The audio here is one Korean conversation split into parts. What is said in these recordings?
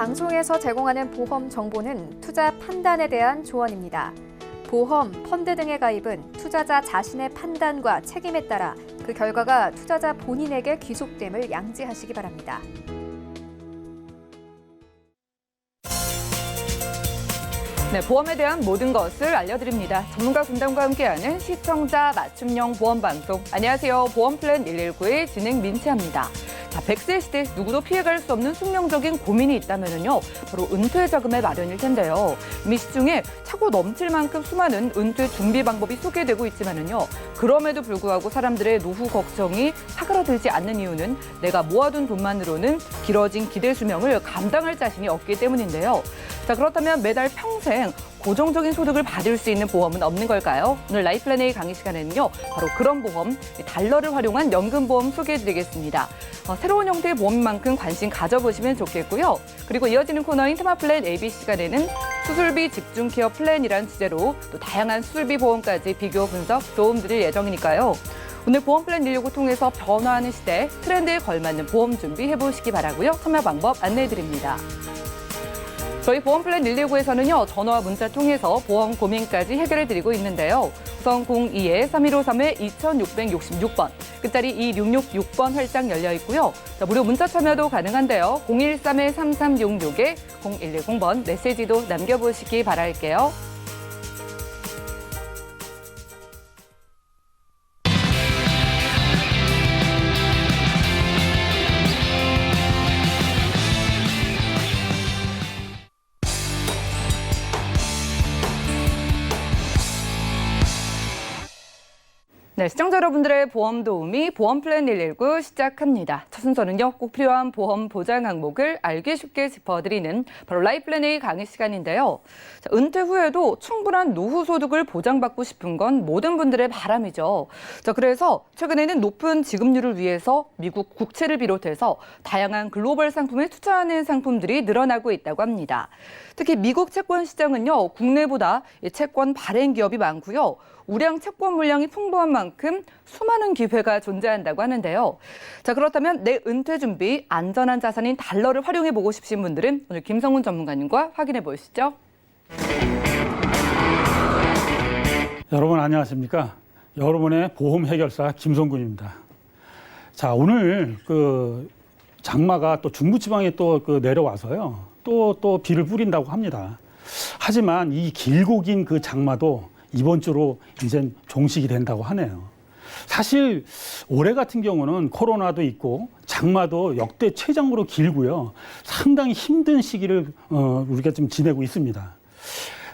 방송에서 제공하는 보험 정보는 투자 판단에 대한 조언입니다. 보험, 펀드 등의 가입은 투자자 자신의 판단과 책임에 따라 그 결과가 투자자 본인에게 귀속됨을 양지하시기 바랍니다. 네, 보험에 대한 모든 것을 알려드립니다. 전문가 군단과 함께하는 시청자 맞춤형 보험 방송. 안녕하세요. 보험플랜 119의 진행 민채합니다. 자, 100세 시대 누구도 피해갈 수 없는 숙명적인 고민이 있다면요, 바로 은퇴 자금의 마련일 텐데요. 이미 시중에 차고 넘칠 만큼 수많은 은퇴 준비 방법이 소개되고 있지만은요, 그럼에도 불구하고 사람들의 노후 걱정이 사그라들지 않는 이유는 내가 모아둔 돈만으로는 길어진 기대 수명을 감당할 자신이 없기 때문인데요. 자, 그렇다면 매달 평생 고정적인 소득을 받을 수 있는 보험은 없는 걸까요? 오늘 라이플랜 A 강의 시간에는요, 바로 그런 보험, 달러를 활용한 연금보험 소개해드리겠습니다. 새로운 형태의 보험인 만큼 관심 가져보시면 좋겠고요. 그리고 이어지는 코너인 테마플랜 ABC 시간에는 수술비 집중 케어 플랜이란 주제로 또 다양한 수술비 보험까지 비교 분석 도움드릴 예정이니까요. 오늘 보험플랜 119 통해서 변화하는 시대, 트렌드에 걸맞는 보험 준비해보시기 바라고요. 참여 방법 안내해드립니다. 저희 보험플랜 119에서는요, 전화와 문자 통해서 보험 고민까지 해결해드리고 있는데요. 우선 02-3153-2666번, 끝자리 2666번 활짝 열려 있고요. 자, 무료 문자 참여도 가능한데요. 013-3366에 0110번 메시지도 남겨보시기 바랄게요. 네, 시청자 여러분들의 보험 도우미 보험플랜 119 시작합니다. 첫 순서는요, 꼭 필요한 보험 보장 항목을 알기 쉽게 짚어드리는 바로 라이플랜 A 강의 시간인데요. 자, 은퇴 후에도 충분한 노후 소득을 보장받고 싶은 건 모든 분들의 바람이죠. 자, 그래서 최근에는 높은 지급률을 위해서 미국 국채를 비롯해서 다양한 글로벌 상품에 투자하는 상품들이 늘어나고 있다고 합니다. 특히 미국 채권 시장은요, 국내보다 채권 발행 기업이 많고요. 우량 채권 물량이 풍부한 만큼 수많은 기회가 존재한다고 하는데요. 자, 그렇다면 내 은퇴 준비, 안전한 자산인 달러를 활용해보고 싶으신 분들은 오늘 김성훈 전문가님과 확인해 보시죠. 여러분 안녕하십니까? 여러분의 보험 해결사 김성군입니다. 자, 오늘 장마가 또 중부지방에 또 내려와서요. 또 비를 뿌린다고 합니다. 하지만 이 길고 긴 그 장마도 이번 주로 이제 종식이 된다고 하네요. 사실 올해 같은 경우는 코로나도 있고 장마도 역대 최장으로 길고요. 상당히 힘든 시기를 우리가 좀 지내고 있습니다.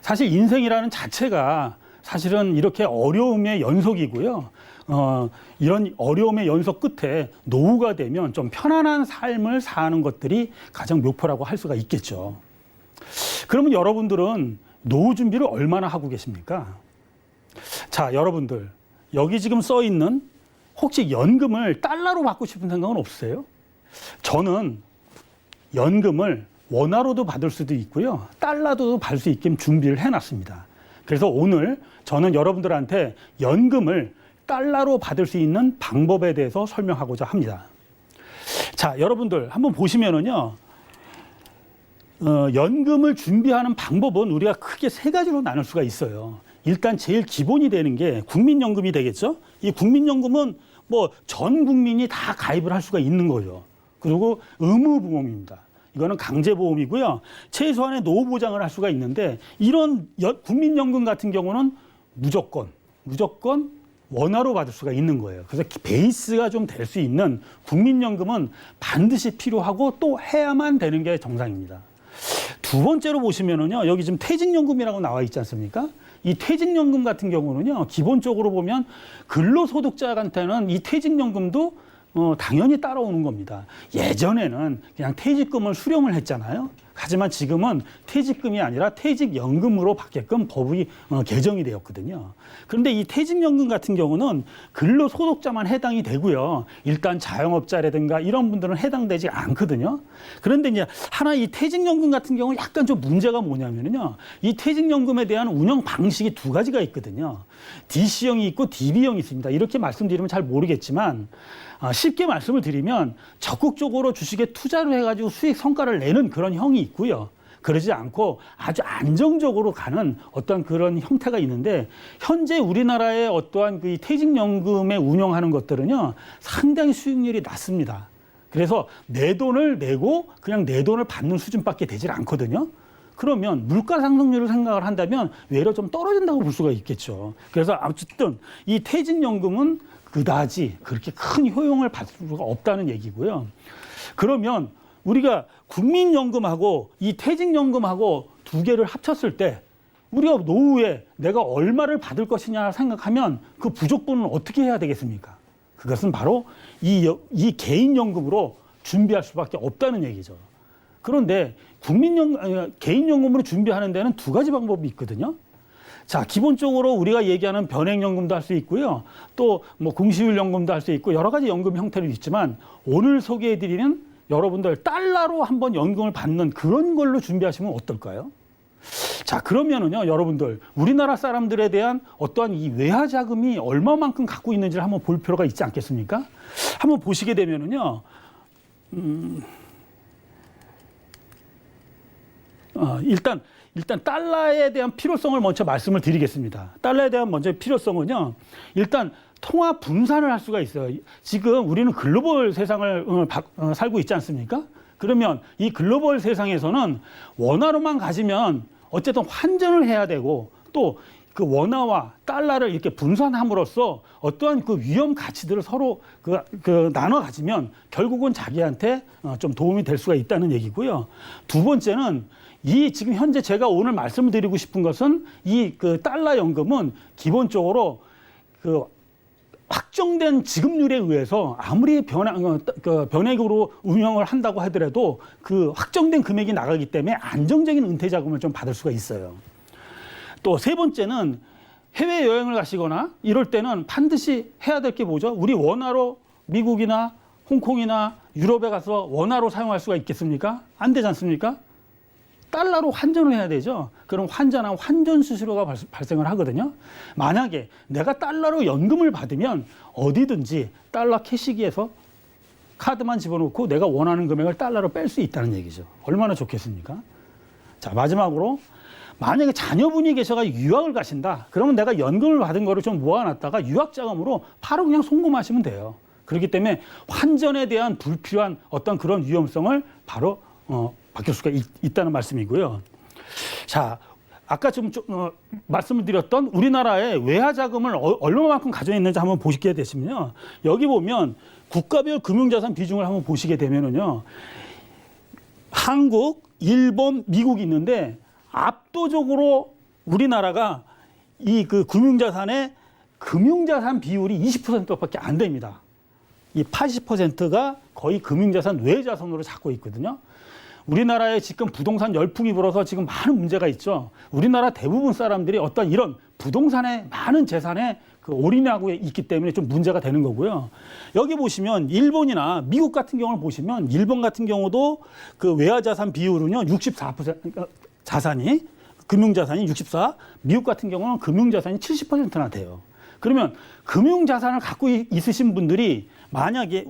사실 인생이라는 자체가 사실은 이렇게 어려움의 연속이고요. 이런 어려움의 연속 끝에 노후가 되면 좀 편안한 삶을 사는 것들이 가장 목표라고 할 수가 있겠죠. 그러면 여러분들은 노후 준비를 얼마나 하고 계십니까? 자, 여러분들, 여기 지금 써 있는 혹시 연금을 달러로 받고 싶은 생각은 없으세요? 저는 연금을 원화로도 받을 수도 있고요. 달러도 받을 수 있게 준비를 해놨습니다. 그래서 오늘 저는 여러분들한테 연금을 달러로 받을 수 있는 방법에 대해서 설명하고자 합니다. 자, 여러분들 한번 보시면은요. 연금을 준비하는 방법은 우리가 크게 세 가지로 나눌 수가 있어요. 일단 제일 기본이 되는 게 국민연금이 되겠죠. 이 국민연금은 뭐 전 국민이 다 가입을 할 수가 있는 거죠. 그리고 의무보험입니다. 이거는 강제보험이고요. 최소한의 노후 보장을 할 수가 있는데 이런 국민연금 같은 경우는 무조건 원화로 받을 수가 있는 거예요. 그래서 베이스가 좀 될 수 있는 국민연금은 반드시 필요하고 또 해야만 되는 게 정상입니다. 두 번째로 보시면은요, 여기 지금 퇴직연금이라고 나와 있지 않습니까? 이 퇴직연금 같은 경우는요, 기본적으로 보면 근로소득자한테는 이 퇴직연금도 당연히 따라오는 겁니다. 예전에는 그냥 퇴직금을 수령을 했잖아요. 하지만 지금은 퇴직금이 아니라 퇴직연금으로 받게끔 법이 개정이 되었거든요. 그런데 이 퇴직연금 같은 경우는 근로소득자만 해당이 되고요. 일단 자영업자라든가 이런 분들은 해당되지 않거든요. 그런데 이제 하나 이 퇴직연금 같은 경우 약간 좀 문제가 뭐냐면요. 이 퇴직연금에 대한 운영 방식이 두 가지가 있거든요. DC형이 있고 DB형이 있습니다. 이렇게 말씀드리면 잘 모르겠지만 쉽게 말씀을 드리면 적극적으로 주식에 투자를 해가지고 수익 성과를 내는 그런 형이 있고요. 그러지 않고 아주 안정적으로 가는 어떤 그런 형태가 있는데 현재 우리나라의 어떠한 그 퇴직연금에 운영하는 것들은요 상당히 수익률이 낮습니다. 그래서 내 돈을 내고 그냥 내 돈을 받는 수준밖에 되질 않거든요. 그러면 물가 상승률을 생각을 한다면 외려 좀 떨어진다고 볼 수가 있겠죠. 그래서 어쨌든 이 퇴직연금은 그다지 그렇게 큰 효용을 받을 수가 없다는 얘기고요. 그러면 우리가 국민연금하고 이 퇴직연금하고 두 개를 합쳤을 때 우리가 노후에 내가 얼마를 받을 것이냐 생각하면 그 부족분은 어떻게 해야 되겠습니까? 그것은 바로 이 개인연금으로 준비할 수밖에 없다는 얘기죠. 그런데 개인연금으로 준비하는 데는 두 가지 방법이 있거든요. 자, 기본적으로 우리가 얘기하는 변액연금도 할 수 있고요. 또 뭐 공시율연금도 할 수 있고 여러 가지 연금 형태도 있지만 오늘 소개해드리는 여러분들 달러로 한번 연금을 받는 그런 걸로 준비하시면 어떨까요? 자, 그러면은요, 여러분들 우리나라 사람들에 대한 어떠한 이 외화 자금이 얼마만큼 갖고 있는지를 한번 볼 필요가 있지 않겠습니까? 한번 보시게 되면은요, 일단 달러에 대한 필요성을 먼저 말씀을 드리겠습니다. 달러에 대한 먼저 필요성은요, 일단 통화 분산을 할 수가 있어요. 지금 우리는 글로벌 세상을 살고 있지 않습니까? 그러면 이 글로벌 세상에서는 원화로만 가지면 어쨌든 환전을 해야 되고 또 그 원화와 달러를 이렇게 분산함으로써 어떠한 그 위험 가치들을 서로 나눠 가지면 결국은 자기한테 좀 도움이 될 수가 있다는 얘기고요. 두 번째는 지금 현재 제가 오늘 말씀을 드리고 싶은 것은 이 그 달러 연금은 기본적으로 그 확정된 지급률에 의해서 아무리 변액으로 운영을 한다고 하더라도 그 확정된 금액이 나가기 때문에 안정적인 은퇴 자금을 좀 받을 수가 있어요. 또 세 번째는 해외 여행을 가시거나 이럴 때는 반드시 해야 될 게 뭐죠? 우리 원화로 미국이나 홍콩이나 유럽에 가서 원화로 사용할 수가 있겠습니까? 안 되지 않습니까? 달러로 환전을 해야 되죠. 그럼 환전한 환전 수수료가 발생을 하거든요. 만약에 내가 달러로 연금을 받으면 어디든지 달러 캐시기에서 카드만 집어넣고 내가 원하는 금액을 달러로 뺄 수 있다는 얘기죠. 얼마나 좋겠습니까? 자, 마지막으로 만약에 자녀분이 계셔가 유학을 가신다. 그러면 내가 연금을 받은 거를 좀 모아놨다가 유학 자금으로 바로 그냥 송금하시면 돼요. 그렇기 때문에 환전에 대한 불필요한 어떤 그런 위험성을 바로 바뀔 수가 있다는 말씀이고요. 자, 아까 좀 말씀을 드렸던 우리나라의 외화 자금을 얼마만큼 가지고 있는지 한번 보시게 되시면요. 여기 보면 국가별 금융자산 비중을 한번 보시게 되면은요. 한국, 일본, 미국이 있는데 압도적으로 우리나라가 이 그 금융자산 비율이 20%밖에 안 됩니다. 이 80%가 거의 금융자산 외자산으로 잡고 있거든요. 우리나라에 지금 부동산 열풍이 불어서 지금 많은 문제가 있죠. 우리나라 대부분 사람들이 어떤 이런 부동산에 많은 재산에 올인하고 있기 때문에 좀 문제가 되는 거고요. 여기 보시면 일본이나 미국 같은 경우를 보시면 일본 같은 경우도 그 외화자산 비율은요 64% 금융자산이 64, 미국 같은 경우는 금융자산이 70%나 돼요. 그러면 금융자산을 갖고 있으신 분들이 만약에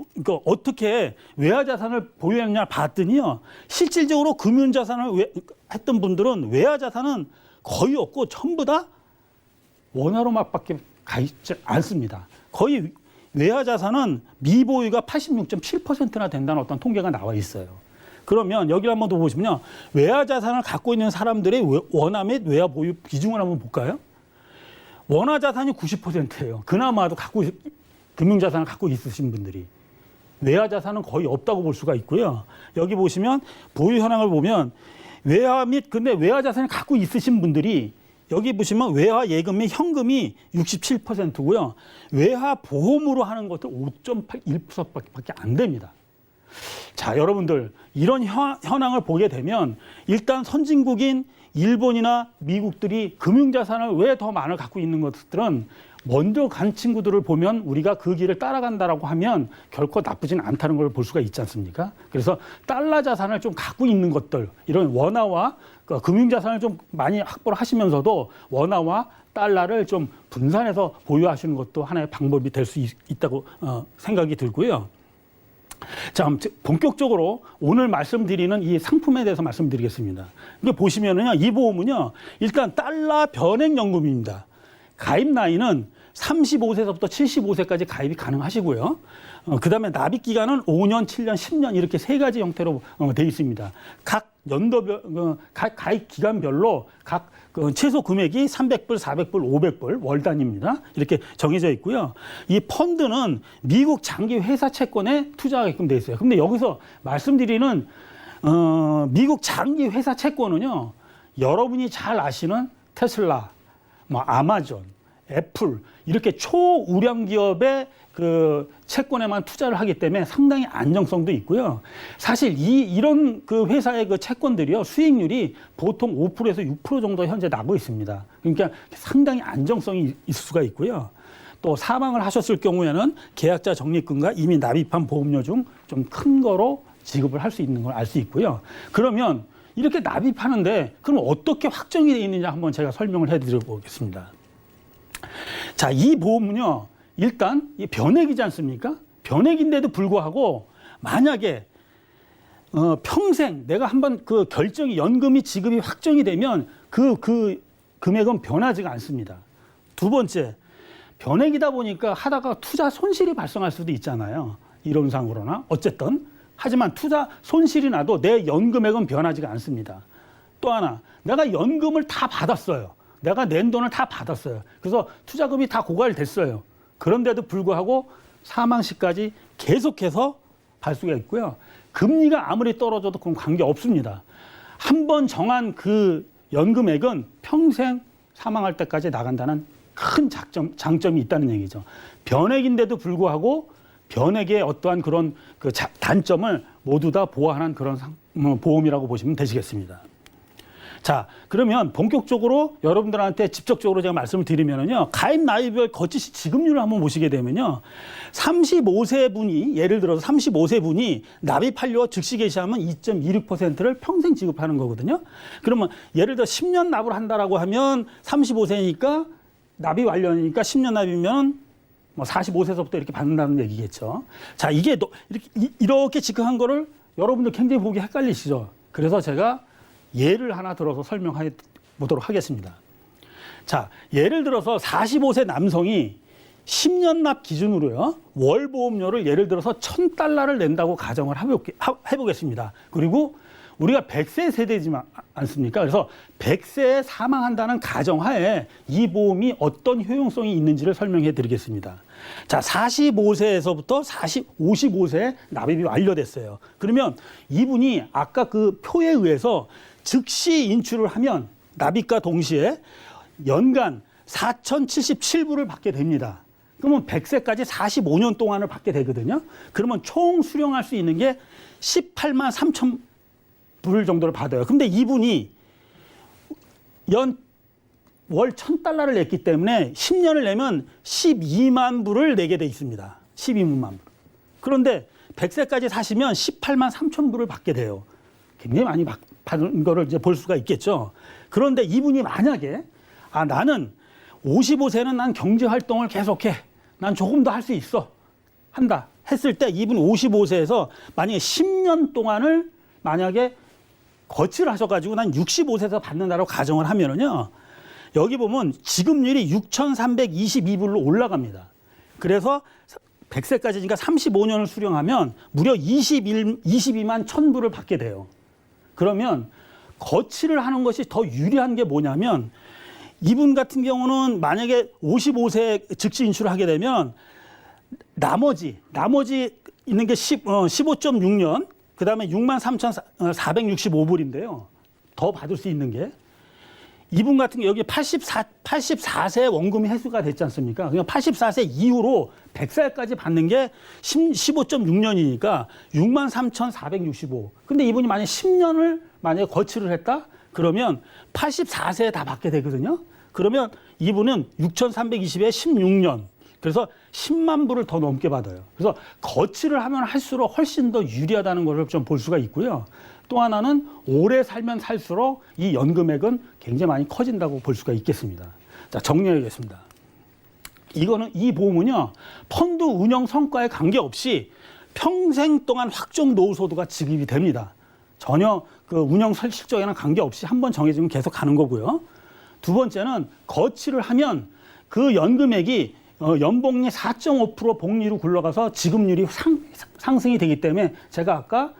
어떻게 외화자산을 보유했냐 봤더니요. 실질적으로 금융자산을 했던 분들은 외화자산은 거의 없고 전부 다 원화로밖에 가 있지 않습니다. 거의 외화자산은 미보유가 86.7%나 된다는 어떤 통계가 나와 있어요. 그러면 여기를 한번 더 보시면요. 외화자산을 갖고 있는 사람들의 원화 및 외화 보유 비중을 한번 볼까요? 원화 자산이 90%예요. 그나마도 금융자산을 갖고 있으신 분들이. 외화 자산은 거의 없다고 볼 수가 있고요. 여기 보시면 보유 현황을 보면 근데 외화 자산을 갖고 있으신 분들이 여기 보시면 외화 예금 및 현금이 67%고요. 외화 보험으로 하는 것도 5.81%밖에 안 됩니다. 자, 여러분들 이런 현황을 보게 되면 일단 선진국인 일본이나 미국들이 금융자산을 왜 더 많이 갖고 있는 것들은 먼저 간 친구들을 보면 우리가 그 길을 따라간다라고 하면 결코 나쁘진 않다는 걸 볼 수가 있지 않습니까? 그래서 달러 자산을 좀 갖고 있는 것들, 이런 원화와 금융자산을 좀 많이 확보를 하시면서도 원화와 달러를 좀 분산해서 보유하시는 것도 하나의 방법이 될 수 있다고 생각이 들고요. 자, 본격적으로 오늘 말씀드리는 이 상품에 대해서 말씀드리겠습니다. 이게 보시면은요, 이 보험은요, 일단 달러 변액연금입니다. 가입 나이는 35세서부터 75세까지 가입이 가능하시고요. 그 다음에 납입 기간은 5년, 7년, 10년 이렇게 세 가지 형태로 되어 있습니다. 각 연도별, 각 가입 기간별로 각 최소 금액이 300불, 400불, 500불 월 단위입니다. 이렇게 정해져 있고요. 이 펀드는 미국 장기 회사 채권에 투자하게끔 되어 있어요. 근데 여기서 말씀드리는 미국 장기 회사 채권은요, 여러분이 잘 아시는 테슬라, 뭐 아마존, 애플 이렇게 초우량 기업의 그 채권에만 투자를 하기 때문에 상당히 안정성도 있고요. 사실 이런 그 회사의 그 채권들이요, 수익률이 보통 5%에서 6% 정도 현재 나고 있습니다. 그러니까 상당히 안정성이 있을 수가 있고요. 또 사망을 하셨을 경우에는 계약자 적립금과 이미 납입한 보험료 중 좀 큰 거로 지급을 할 수 있는 걸 알 수 있고요. 그러면 이렇게 납입하는데 그럼 어떻게 확정이 되어 있느냐 한번 제가 설명을 해드려 보겠습니다. 자, 이 보험은요, 일단 이 변액이지 않습니까? 변액인데도 불구하고 만약에 평생 내가 한번 그 결정이 연금이 지급이 확정이 되면 그 금액은 변하지가 않습니다. 두 번째, 변액이다 보니까 하다가 투자 손실이 발생할 수도 있잖아요. 이론상으로나 어쨌든 하지만 투자 손실이 나도 내 연금액은 변하지가 않습니다. 또 하나, 내가 연금을 다 받았어요. 내가 낸 돈을 다 받았어요. 그래서 투자금이 다 고갈됐어요. 그런데도 불구하고 사망 시까지 계속해서 발수가 있고요. 금리가 아무리 떨어져도 그건 관계 없습니다. 한 번 정한 그 연금액은 평생 사망할 때까지 나간다는 큰 장점이 있다는 얘기죠. 변액인데도 불구하고 변액의 어떠한 그런 그 단점을 모두 다 보완한 그런 보험이라고 보시면 되시겠습니다. 자, 그러면 본격적으로 여러분들한테 직접적으로 제가 말씀을 드리면요, 가입 나이별 거치시 지급률을 한번 보시게 되면요, 35세 분이, 예를 들어서 35세 분이 납입하려고 즉시 개시하면 2.26%를 평생 지급하는 거거든요. 그러면 예를 들어 10년 납을 한다라고 하면 35세니까 납입 완료니까 10년 납이면 뭐 45세서부터 이렇게 받는다는 얘기겠죠. 자, 이게 이렇게 지급한 거를 여러분들 굉장히 보기 헷갈리시죠. 그래서 제가 예를 하나 들어서 설명해 보도록 하겠습니다. 자, 예를 들어서 45세 남성이 10년 납 기준으로요, 월 보험료를 예를 들어서 $1,000를 낸다고 가정을 해보겠습니다. 그리고 우리가 100세 세대지 않습니까? 그래서 100세에 사망한다는 가정하에 이 보험이 어떤 효용성이 있는지를 설명해 드리겠습니다. 자, 45세에서부터 55세에 납입이 완료됐어요. 그러면 이분이 아까 그 표에 의해서 즉시 인출을 하면 납입과 동시에 연간 4,077불을 받게 됩니다. 그러면 100세까지 45년 동안을 받게 되거든요. 그러면 총 수령할 수 있는 게 18만 3천 불 정도를 받아요. 근데 이분이 월 $1,000를 냈기 때문에 10년을 내면 12만 불을 내게 돼 있습니다. 12만 불. 그런데 100세까지 사시면 18만 3천 불을 받게 돼요. 굉장히 많이 받은 거를 이제 볼 수가 있겠죠. 그런데 이분이 만약에 나는 55세는 난 경제 활동을 계속해. 난 조금 더 할 수 있어. 한다. 했을 때 이분 55세에서 만약에 10년 동안을 만약에 거치를 하셔가지고 난 65세에서 받는다고 가정을 하면은요, 여기 보면 지급률이 6,322불로 올라갑니다. 그래서 100세까지니까 35년을 수령하면 무려 22만 1,000불을 받게 돼요. 그러면 거치를 하는 것이 더 유리한 게 뭐냐면, 이분 같은 경우는 만약에 55세 즉시 인출을 하게 되면 나머지 있는 게 15.6년, 그 다음에 63,465불인데요. 더 받을 수 있는 게. 이분 같은 경우 여기 84세 원금이 회수가 됐지 않습니까? 그냥 84세 이후로 100살까지 받는 게 15.6년이니까 63,465. 근데 이분이 만약에 10년을 만약에 거치를 했다? 그러면 84세에 다 받게 되거든요. 그러면 이분은 6,320에 16년. 그래서 10만 불을 더 넘게 받아요. 그래서 거치를 하면 할수록 훨씬 더 유리하다는 것을 좀 볼 수가 있고요. 또 하나는 오래 살면 살수록 이 연금액은 굉장히 많이 커진다고 볼 수가 있겠습니다. 자, 정리하겠습니다. 이 보험은요, 펀드 운영 성과에 관계없이 평생 동안 확정 노후소득가 지급이 됩니다. 전혀 그 운영 실적에는 관계없이 한 번 정해지면 계속 가는 거고요. 두 번째는 거치를 하면 그 연금액이 연봉리 4.5% 복리로 굴러가서 지급률이 상승이 되기 때문에 제가 아까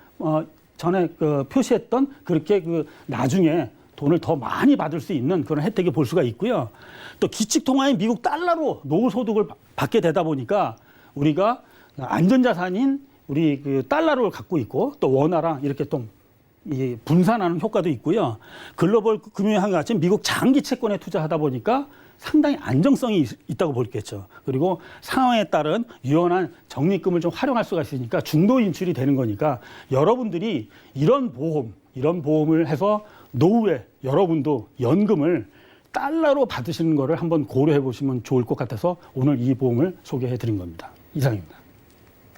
전에 그 표시했던 그렇게 그 나중에 돈을 더 많이 받을 수 있는 그런 혜택을 볼 수가 있고요. 또 기축통화인 미국 달러로 노후소득을 받게 되다 보니까 우리가 안전자산인 우리 그 달러를 갖고 있고 또 원화랑 이렇게 또 이 분산하는 효과도 있고요. 글로벌 금융위기와 같이 미국 장기 채권에 투자하다 보니까 상당히 안정성이 있다고 볼 수 있겠죠. 그리고 상황에 따른 유연한 적립금을 좀 활용할 수가 있으니까 중도 인출이 되는 거니까 여러분들이 이런 보험을 해서 노후에 여러분도 연금을 달러로 받으시는 거를 한번 고려해 보시면 좋을 것 같아서 오늘 이 보험을 소개해 드린 겁니다. 이상입니다.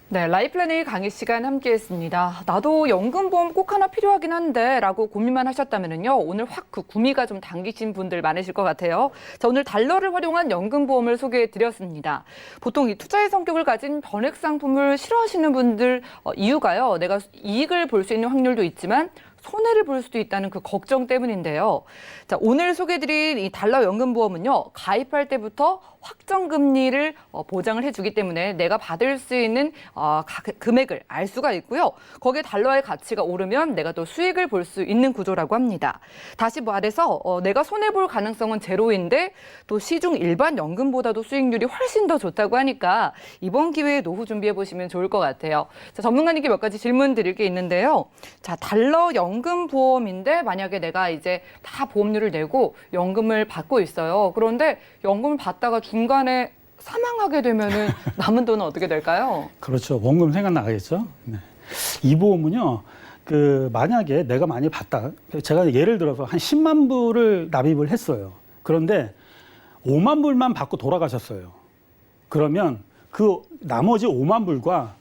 네, 라이플랜A 강의 시간 함께했습니다. 나도 연금보험 꼭 하나 필요하긴 한데 라고 고민만 하셨다면요. 오늘 확 그 구미가 좀 당기신 분들 많으실 것 같아요. 자, 오늘 달러를 활용한 연금보험을 소개해드렸습니다. 보통 이 투자의 성격을 가진 변액 상품을 싫어하시는 분들 이유가요. 내가 이익을 볼 수 있는 확률도 있지만 손해를 볼 수도 있다는 그 걱정 때문인데요. 자, 오늘 소개해드린 이 달러 연금보험은요. 가입할 때부터 확정 금리를 보장을 해주기 때문에 내가 받을 수 있는 금액을 알 수가 있고요. 거기에 달러의 가치가 오르면 내가 또 수익을 볼 수 있는 구조라고 합니다. 다시 말해서 내가 손해볼 가능성은 제로인데 또 시중 일반 연금보다도 수익률이 훨씬 더 좋다고 하니까 이번 기회에 노후 준비해보시면 좋을 것 같아요. 자, 전문가님께 몇 가지 질문 드릴 게 있는데요. 자, 달러 연금보험인데 만약에 내가 이제 다 보험료를 내고 연금을 받고 있어요. 그런데 연금을 받다가 중간에 사망하게 되면은 남은 돈은 어떻게 될까요? 그렇죠. 원금 생각나겠죠. 네. 이 보험은요. 그 만약에 내가 많이 받다. 제가 예를 들어서 한 10만 불을 납입을 했어요. 그런데 5만 불만 받고 돌아가셨어요. 그러면 그 나머지 5만 불과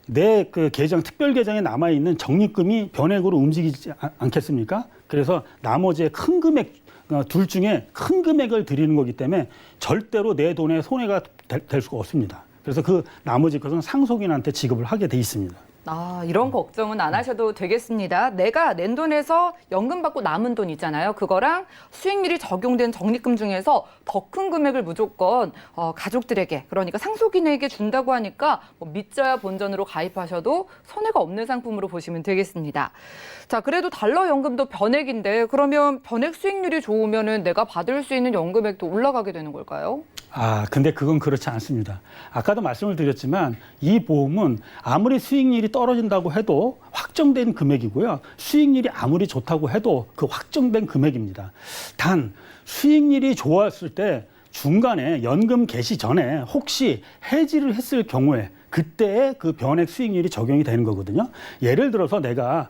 내 그 계정, 특별 계정에 남아있는 적립금이 변액으로 움직이지 않겠습니까? 그래서 나머지의 큰 금액, 둘 중에 큰 금액을 드리는 거기 때문에 절대로 내 돈에 손해가 될 수가 없습니다. 그래서 그 나머지 것은 상속인한테 지급을 하게 돼 있습니다. 이런 걱정은 안 하셔도 되겠습니다. 내가 낸 돈에서 연금 받고 남은 돈 있잖아요. 그거랑 수익률이 적용된 적립금 중에서 더 큰 금액을 무조건 가족들에게, 그러니까 상속인에게 준다고 하니까 믿져야 본전으로 가입하셔도 손해가 없는 상품으로 보시면 되겠습니다. 자, 그래도 달러 연금도 변액인데 그러면 변액 수익률이 좋으면은 내가 받을 수 있는 연금액도 올라가게 되는 걸까요? 근데 그건 그렇지 않습니다. 아까도 말씀을 드렸지만 이 보험은 아무리 수익률이 떨어진다고 해도 확정된 금액이고요. 수익률이 아무리 좋다고 해도 그 확정된 금액입니다. 단 수익률이 좋았을 때 중간에 연금 개시 전에 혹시 해지를 했을 경우에 그때의 그 변액 수익률이 적용이 되는 거거든요. 예를 들어서 내가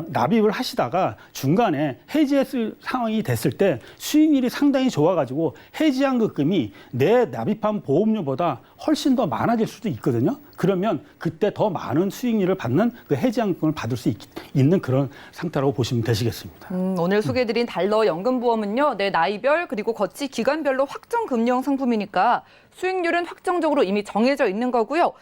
납입을 하시다가 중간에 해지했을 상황이 됐을 때 수익률이 상당히 좋아가지고 해지한 그 금이 내 납입한 보험료보다 훨씬 더 많아질 수도 있거든요. 그러면 그때 더 많은 수익률을 받는 그 해지한 금을 받을 수 있는 그런 상태라고 보시면 되시겠습니다. 오늘 소개해드린 달러 연금보험은요. 내 나이별 그리고 거치 기간별로 확정 금리형 상품이니까 수익률은 확정적으로 이미 정해져 있는 거고요.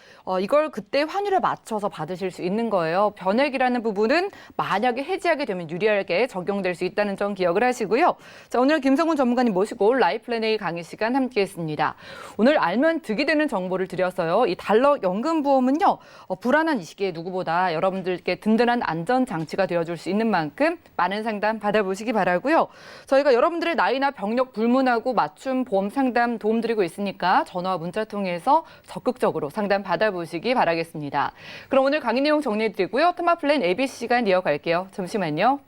이걸 그때 환율에 맞춰서 받으실 수 있는 거예요. 변액이라는 부분은 만약에 해지하게 되면 유리하게 적용될 수 있다는 점 기억을 하시고요. 자, 오늘 김성훈 전문가님 모시고 라이플랜A 강의 시간 함께했습니다. 오늘 알면 득이 되는 정보를 드렸어요. 이 달러 연금보험은요. 불안한 이 시기에 누구보다 여러분들께 든든한 안전장치가 되어줄 수 있는 만큼 많은 상담 받아보시기 바라고요. 저희가 여러분들의 나이나 병력 불문하고 맞춤 보험 상담 도움드리고 있으니까 전화와 문자 통해서 적극적으로 상담 받아보시기 바라겠습니다. 그럼 오늘 강의 내용 정리해드리고요. 테마플랜 ABC 시간 이어갈게요. 잠시만요.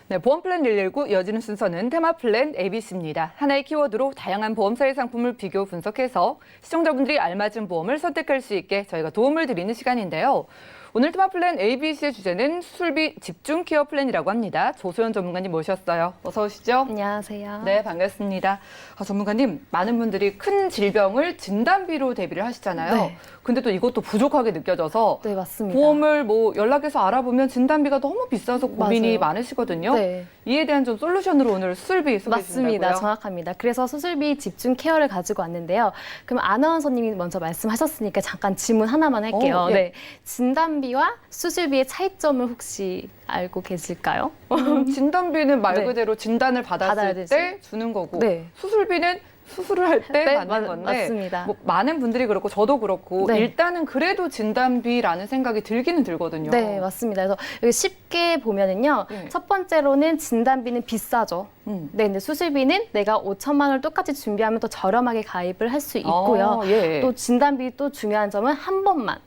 네, 보험 플랜 119 이어지는 순서는 테마 플랜 ABC입니다. 하나의 키워드로 다양한 보험사의 상품을 비교 분석해서 시청자분들이 알맞은 보험을 선택할 수 있게 저희가 도움을 드리는 시간인데요. 오늘 테마 플랜 ABC의 주제는 수술비 집중 케어 플랜이라고 합니다. 조소연 전문가님 모셨어요. 어서 오시죠. 안녕하세요. 네, 반갑습니다. 전문가님, 많은 분들이 큰 질병을 진단비로 대비를 하시잖아요. 네. 근데 또 이것도 부족하게 느껴져서 네, 맞습니다. 보험을 뭐 연락해서 알아보면 진단비가 너무 비싸서 고민이 맞아요. 많으시거든요. 네. 이에 대한 좀 솔루션으로 오늘 수술비 소개해 맞습니다. 주신다고요? 정확합니다. 그래서 수술비 집중 케어를 가지고 왔는데요. 그럼 아나운서님이 먼저 말씀하셨으니까 잠깐 질문 하나만 할게요. 예. 네. 진단비와 수술비의 차이점을 혹시 알고 계실까요? 진단비는 말 네. 그대로 진단을 받아야 받았을 되지. 때 주는 거고 네. 수술비는 수술을 할 때 네, 받는 건데 맞습니다. 뭐 많은 분들이 그렇고 저도 그렇고 네. 일단은 그래도 진단비라는 생각이 들기는 들거든요. 네, 맞습니다. 그래서 여기 쉽게 보면은요. 네. 첫 번째로는 진단비는 비싸죠. 음. 네, 근데 수술비는 내가 5천만 원을 똑같이 준비하면 더 저렴하게 가입을 할 수 있고요. 예. 또 진단비 또 중요한 점은 한 번만.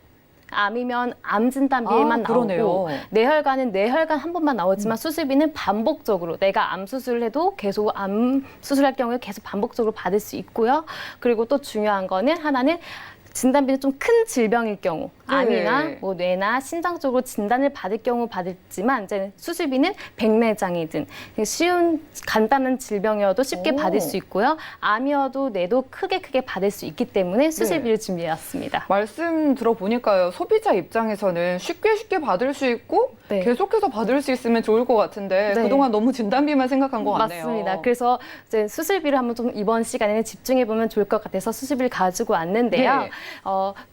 암이면 암 진단비만 그러네요. 나오고 뇌혈관은 뇌혈관 한 번만 나오지만 수술비는 반복적으로 내가 암 수술을 해도 계속 암 수술할 경우에 계속 반복적으로 받을 수 있고요. 그리고 또 중요한 거는 하나는 진단비는 좀 큰 질병일 경우 네. 암이나 뭐 뇌나 심장 쪽으로 진단을 받을 경우 받을지만 이제 수술비는 백내장이든 쉬운 간단한 질병이어도 쉽게 오. 받을 수 있고요. 암이어도 뇌도 크게 받을 수 있기 때문에 수술비를 준비해왔습니다. 말씀 들어보니까요. 소비자 입장에서는 쉽게 받을 수 있고 네. 계속해서 받을 수 있으면 좋을 것 같은데 네. 그동안 너무 진단비만 생각한 것 같네요. 맞습니다. 그래서 이제 수술비를 한번 좀 이번 시간에는 집중해 보면 좋을 것 같아서 수술비를 가지고 왔는데요. 네.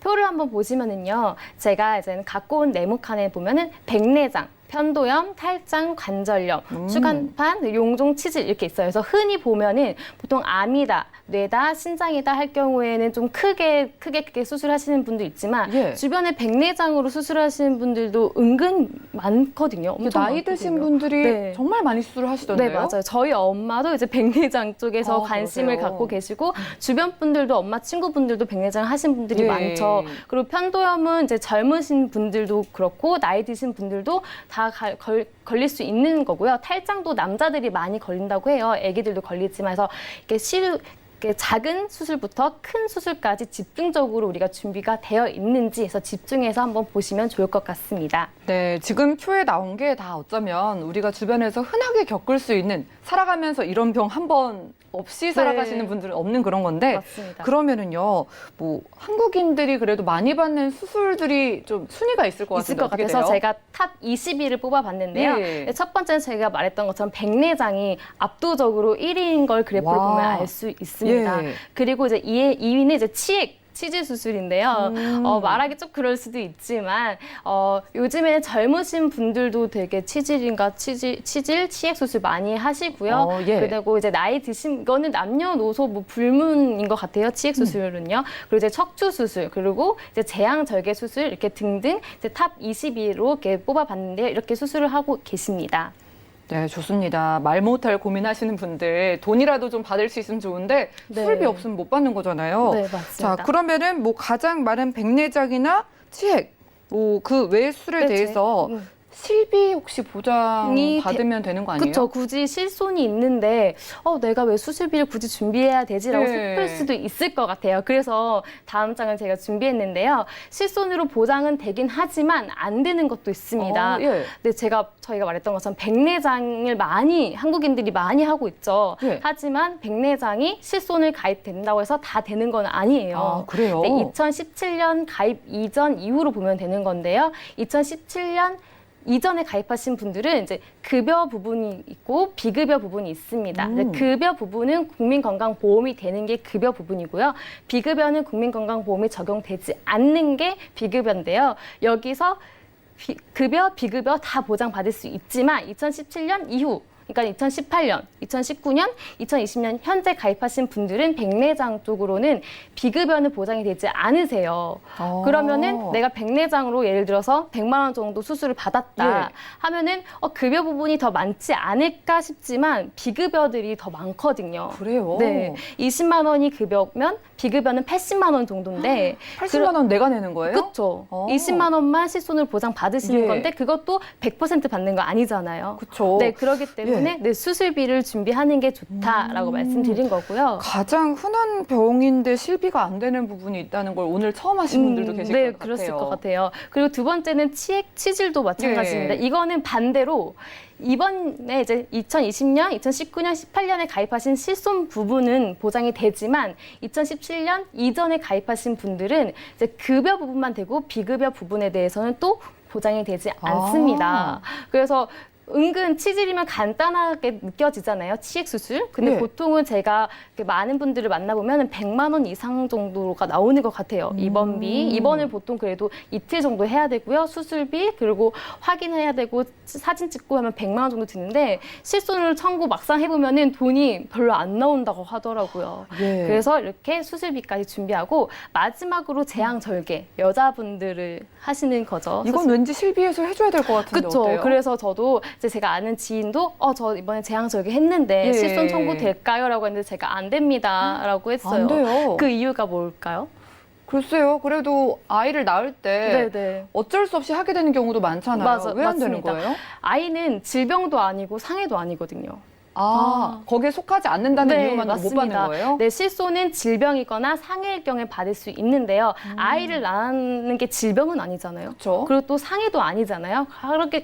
표를 한번 보시면은요, 제가 이제 갖고 온 네모칸에 보면은 백내장, 편도염, 탈장, 관절염, 추간판, 용종, 치질 이렇게 있어요. 그래서 흔히 보면은 보통 암이다, 뇌다, 신장이다 할 경우에는 좀 크게 수술하시는 분도 있지만 예. 주변에 백내장으로 수술하시는 분들도 은근 많거든요. 엄청 나이 드신 많거든요. 분들이 네. 정말 많이 수술을 하시던데요. 네, 맞아요. 저희 엄마도 이제 백내장 쪽에서 관심을 그러세요? 갖고 계시고 주변 분들도 엄마 친구분들도 백내장 하신 분들이 예. 많죠. 그리고 편도염은 이제 젊으신 분들도 그렇고 나이 드신 분들도 다 걸릴 수 있는 거고요. 탈장도 남자들이 많이 걸린다고 해요. 아기들도 걸리지만 해서 이렇게 작은 수술부터 큰 수술까지 집중적으로 우리가 준비가 되어 있는지 해서 집중해서 한번 보시면 좋을 것 같습니다. 네, 지금 표에 나온 게 다 어쩌면 우리가 주변에서 흔하게 겪을 수 있는 살아가면서 이런 병 한 번 없이 살아가시는 분들은 없는 그런 건데 맞습니다. 그러면은요, 뭐 한국인들이 그래도 많이 받는 수술들이 좀 순위가 있을 것 있을 같은데 것 어떻게 같아서 돼요? 제가 탑 20위를 뽑아봤는데요. 네. 첫 번째는 제가 말했던 것처럼 백내장이 압도적으로 1위인 걸 그래프를 와. 보면 알 수 있습니다. 예. 그리고 이제 2위는 이제 치질 수술인데요. 말하기 좀 그럴 수도 있지만 요즘에는 젊으신 분들도 되게 치질, 치액 수술 많이 하시고요. 예. 그리고 이제 나이 드신 이거는 남녀노소 뭐 불문인 것 같아요. 치액 수술은요. 그리고 이제 척추 수술 그리고 이제 제왕 절개 수술 이렇게 등등 이제 탑 20위로 이렇게 뽑아봤는데요. 이렇게 수술을 하고 계십니다. 네, 좋습니다. 말 못할 고민하시는 분들 돈이라도 좀 받을 수 있으면 좋은데 네. 수술비 없으면 못 받는 거잖아요. 네, 맞습니다. 자, 그러면은 뭐 가장 많은 백내장이나 치액 뭐 그 외 수술에 네, 대해서 실비 혹시 보장 이 받으면 되는 거 아니에요? 그렇죠. 굳이 실손이 있는데 내가 왜 수술비를 굳이 준비해야 되지라고 네. 싶을 수도 있을 것 같아요. 그래서 다음 장을 제가 준비했는데요. 실손으로 보장은 되긴 하지만 안 되는 것도 있습니다. 예. 근데 저희가 말했던 것처럼 백내장을 한국인들이 많이 하고 있죠. 예. 하지만 백내장이 실손을 가입된다고 해서 다 되는 건 아니에요. 아, 그래요? 네, 2017년 가입 이전 이후로 보면 되는 건데요. 2017년 이전에 가입하신 분들은 이제 급여 부분이 있고 비급여 부분이 있습니다. 이제 급여 부분은 국민건강보험이 되는 게 급여 부분이고요. 비급여는 국민건강보험이 적용되지 않는 게 비급여인데요. 여기서 급여, 비급여 다 보장받을 수 있지만 2017년 이후 그러니까 2018년, 2019년, 2020년 현재 가입하신 분들은 백내장 쪽으로는 비급여는 보장이 되지 않으세요. 그러면은 내가 백내장으로 예를 들어서 100만 원 정도 수술을 받았다 예. 하면은 급여 부분이 더 많지 않을까 싶지만 비급여들이 더 많거든요. 그래요? 네, 20만 원이 급여면 비급여는 80만 원 정도인데 80만 원 내가 내는 거예요? 그렇죠. 어. 20만 원만 실손을 보장 받으시는 예. 건데 그것도 100% 받는 거 아니잖아요. 그렇죠. 네, 그렇기 때문에 네, 수술비를 준비하는 게 좋다라고 말씀드린 거고요. 가장 흔한 병인데 실비가 안 되는 부분이 있다는 걸 오늘 처음 하신 분들도 계실 네, 것 같아요. 그랬을 것 같아요. 그리고 두 번째는 치질도 마찬가지입니다. 예. 이거는 반대로 이번에 이제 2020년, 2019년, 18년에 가입하신 실손 부분은 보장이 되지만 2017년 이전에 가입하신 분들은 이제 급여 부분만 되고 비급여 부분에 대해서는 또 보장이 되지 않습니다. 그래서 은근 치질이면 간단하게 느껴지잖아요. 치액 수술. 근데 네. 보통은 제가 이렇게 많은 분들을 만나보면 100만 원 이상 정도가 나오는 것 같아요. 입원비. 입원을 보통 그래도 이틀 정도 해야 되고요. 수술비 그리고 확인해야 되고 사진 찍고 하면 100만 원 정도 드는데 실손을 청구 막상 해보면은 돈이 별로 안 나온다고 하더라고요. 예. 그래서 이렇게 수술비까지 준비하고 마지막으로 제왕 절개 여자분들을 하시는 거죠. 이건 왠지 실비에서 해줘야 될 것 같은데 그렇죠. 어때요? 그래서 저도 이제 제가 아는 지인도 저 이번에 제왕 절개 했는데 예. 실손 청구 될까요?라고 했는데 제가 안 됩니다라고 했어요. 안 돼요. 그 이유가 뭘까요? 글쎄요. 그래도 아이를 낳을 때 네네. 어쩔 수 없이 하게 되는 경우도 많잖아요. 왜 안 되는 맞습니다. 거예요? 아이는 질병도 아니고 상해도 아니거든요. 거기에 속하지 않는다는 네, 이유만으로 못 맞습니다. 받는 거예요? 네, 실손은 질병이거나 상해일 경우에 받을 수 있는데요. 아이를 낳는 게 질병은 아니잖아요. 그렇죠. 그리고 또 상해도 아니잖아요.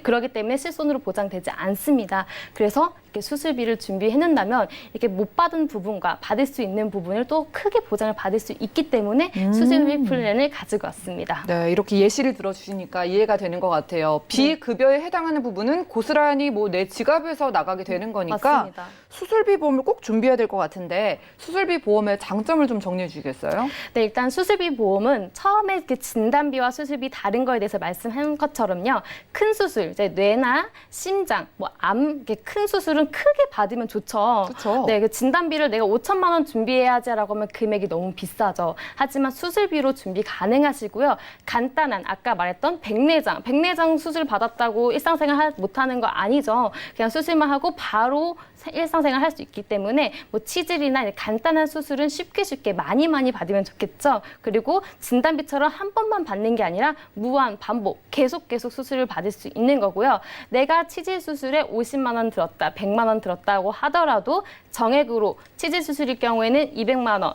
그러기 때문에 실손으로 보장되지 않습니다. 그래서 이렇게 수술비를 준비해놓는다면 이렇게 못 받은 부분과 받을 수 있는 부분을 또 크게 보장을 받을 수 있기 때문에 수술비 플랜을 가지고 왔습니다. 네, 이렇게 예시를 들어주시니까 이해가 되는 것 같아요. 비급여에 해당하는 부분은 고스란히 뭐 내 지갑에서 나가게 되는 거니까 맞습니다. 수술비 보험을 꼭 준비해야 될 것 같은데 수술비 보험의 장점을 좀 정리해 주시겠어요? 네, 일단 수술비 보험은 처음에 그 진단비와 수술비 다른 거에 대해서 말씀한 것처럼요. 큰 수술, 이제 뇌나 심장, 뭐 암, 이렇게 큰 수술은 크게 받으면 좋죠. 그렇죠. 네, 그 진단비를 내가 5천만 원 준비해야지라고 하면 금액이 너무 비싸죠. 하지만 수술비로 준비 가능하시고요. 간단한 아까 말했던 백내장 수술 받았다고 일상생활 못하는 거 아니죠. 그냥 수술만 하고 바로 일상생활 할 수 있기 때문에 뭐 치질이나 간단한 수술은 쉽게 많이 받으면 좋겠죠. 그리고 진단비처럼 한 번만 받는 게 아니라 무한 반복 계속 수술을 받을 수 있는 거고요. 내가 치질 수술에 50만 원 들었다, 100만 원 들었다고 하더라도 정액으로 치질 수술일 경우에는 200만 원,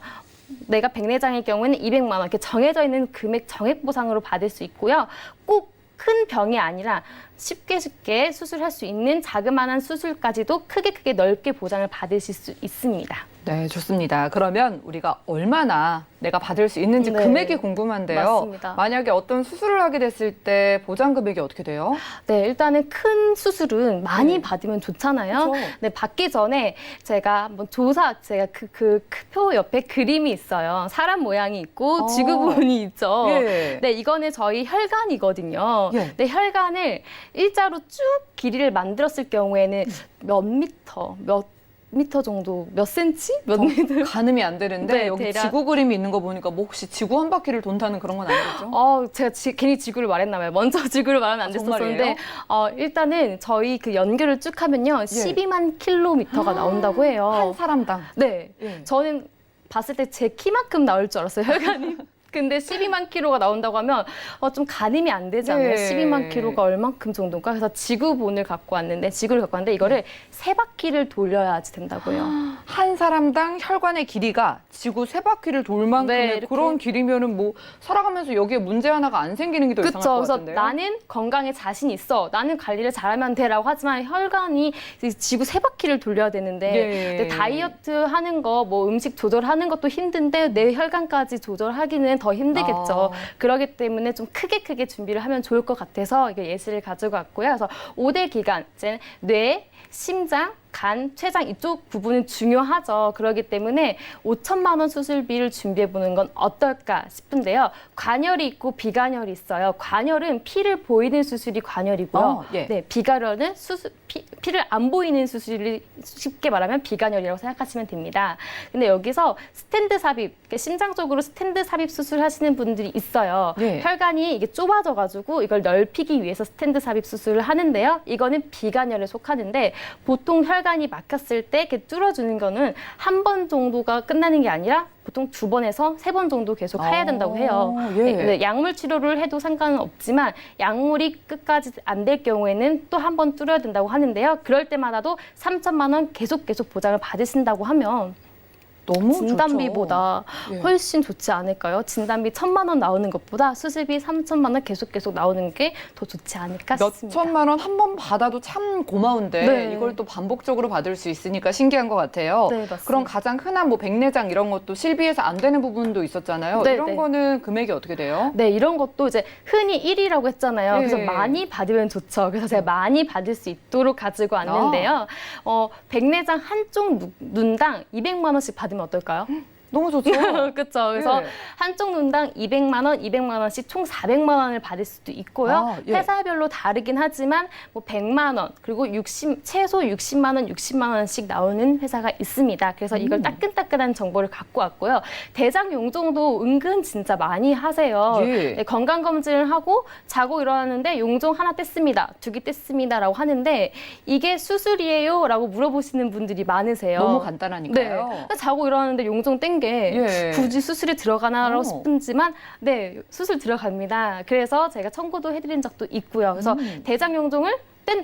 내가 백내장일 경우에는 200만 원 이렇게 정해져 있는 금액 정액 보상으로 받을 수 있고요. 꼭 큰 병이 아니라 쉽게 수술할 수 있는 자그마한 수술까지도 크게 넓게 보장을 받으실 수 있습니다. 네, 좋습니다. 그러면 우리가 얼마나 내가 받을 수 있는지 네. 금액이 궁금한데요. 맞습니다. 만약에 어떤 수술을 하게 됐을 때 보장 금액이 어떻게 돼요? 네, 일단은 큰 수술은 많이 네. 받으면 좋잖아요. 그렇죠. 네, 받기 전에 제가 한번 제가 그 표 옆에 그림이 있어요. 사람 모양이 있고 지구본이 있죠. 예. 네, 이거는 저희 혈관이거든요. 예. 네, 혈관을 일자로 쭉 길이를 만들었을 경우에는 몇 미터 정도, 몇 센치? 몇 미터? 가늠이 안 되는데 네, 여기 대략. 지구 그림이 있는 거 보니까 뭐 혹시 지구 한 바퀴를 돈다는 그런 건 아니겠죠? 제가 괜히 지구를 말했나 봐요. 먼저 지구를 말하면 안 됐었는데, 일단은 저희 그 연결을 쭉 하면요. 12만 킬로미터가 나온다고 해요. 한 사람당. 네. 예. 저는 봤을 때 제 키만큼 나올 줄 알았어요, 혈관이. 근데 12만 킬로가 나온다고 하면 좀 가늠이 안 되잖아요. 네. 12만 킬로가 얼만큼 정도인가? 그래서 지구를 갖고 왔는데 이거를 3바퀴를 돌려야지 된다고요. 한 사람당 혈관의 길이가 지구 3바퀴를 돌 만큼의 네, 이렇게. 그런 길이면은 뭐 살아가면서 여기에 문제 하나가 안 생기는 게 더 이상할 그렇죠. 것 그래서 같은데요. 나는 건강에 자신 있어. 나는 관리를 잘하면 돼라고 하지만 혈관이 지구 3바퀴를 돌려야 되는데 예. 근데 다이어트 하는 거, 뭐 음식 조절하는 것도 힘든데 내 혈관까지 조절하기는 더 힘들겠죠. 그렇기 때문에 좀 크게 준비를 하면 좋을 것 같아서 이게 예시를 가지고 왔고요. 그래서 5대 기관, 이제 뇌, 심장, 간, 췌장 이쪽 부분은 중요하죠. 그렇기 때문에 5천만 원 수술비를 준비해 보는 건 어떨까 싶은데요. 관열이 있고 비관열이 있어요. 관열은 피를 보이는 수술이 관열이고요. 예. 네, 비관열은 피를 안 보이는 수술이 쉽게 말하면 비관열이라고 생각하시면 됩니다. 근데 여기서 스텐드 삽입, 심장 쪽으로 스텐드 삽입 수술하시는 분들이 있어요. 예. 혈관이 이게 좁아져가지고 이걸 넓히기 위해서 스텐드 삽입 수술을 하는데요. 이거는 비관열에 속하는데 보통 혈관이 막혔을 때 이렇게 뚫어주는 거는 한 번 정도가 끝나는 게 아니라 보통 2번에서 3번 정도 계속 해야 된다고 해요. 예. 네, 약물 치료를 해도 상관은 없지만 약물이 끝까지 안 될 경우에는 또 한 번 뚫어야 된다고 하는데요. 그럴 때마다도 3천만 원 계속 보장을 받으신다고 하면 너무 진단비보다 좋죠. 예. 훨씬 좋지 않을까요? 진단비 1,000만 원 나오는 것보다 수술비 3천만 원 계속 나오는 게 더 좋지 않을까 몇 싶습니다. 천만 원 한 번 받아도 참 고마운데 네. 이걸 또 반복적으로 받을 수 있으니까 신기한 것 같아요. 네, 맞습니다. 그럼 가장 흔한 뭐 백내장 이런 것도 실비해서 안 되는 부분도 있었잖아요. 네, 이런 네. 거는 금액이 어떻게 돼요? 네, 이런 것도 이제 흔히 1위라고 했잖아요. 예. 그래서 많이 받으면 좋죠. 그래서 제가 많이 받을 수 있도록 가지고 왔는데요. 백내장 한쪽 눈당 200만 원씩 받으면 어떨까요? 너무 좋죠. 그렇죠. 그래서 예. 한쪽 눈당 200만 원, 200만 원씩 총 400만 원을 받을 수도 있고요. 아, 예. 회사별로 다르긴 하지만 뭐 100만 원, 그리고 최소 60만 원, 60만 원씩 나오는 회사가 있습니다. 그래서 이걸 따끈따끈한 정보를 갖고 왔고요. 대장 용종도 은근 진짜 많이 하세요. 예. 네, 건강 검진을 하고 자고 일어났는데 용종 하나 뗐습니다. 2개 뗐습니다라고 하는데 이게 수술이에요라고 물어보시는 분들이 많으세요. 너무 네. 간단하니까요. 자고 일어났는데 용종 뗀 게 예. 굳이 수술이 들어가나라고 싶은지만 네, 수술 들어갑니다. 그래서 제가 청구도 해드린 적도 있고요. 그래서 대장 용종을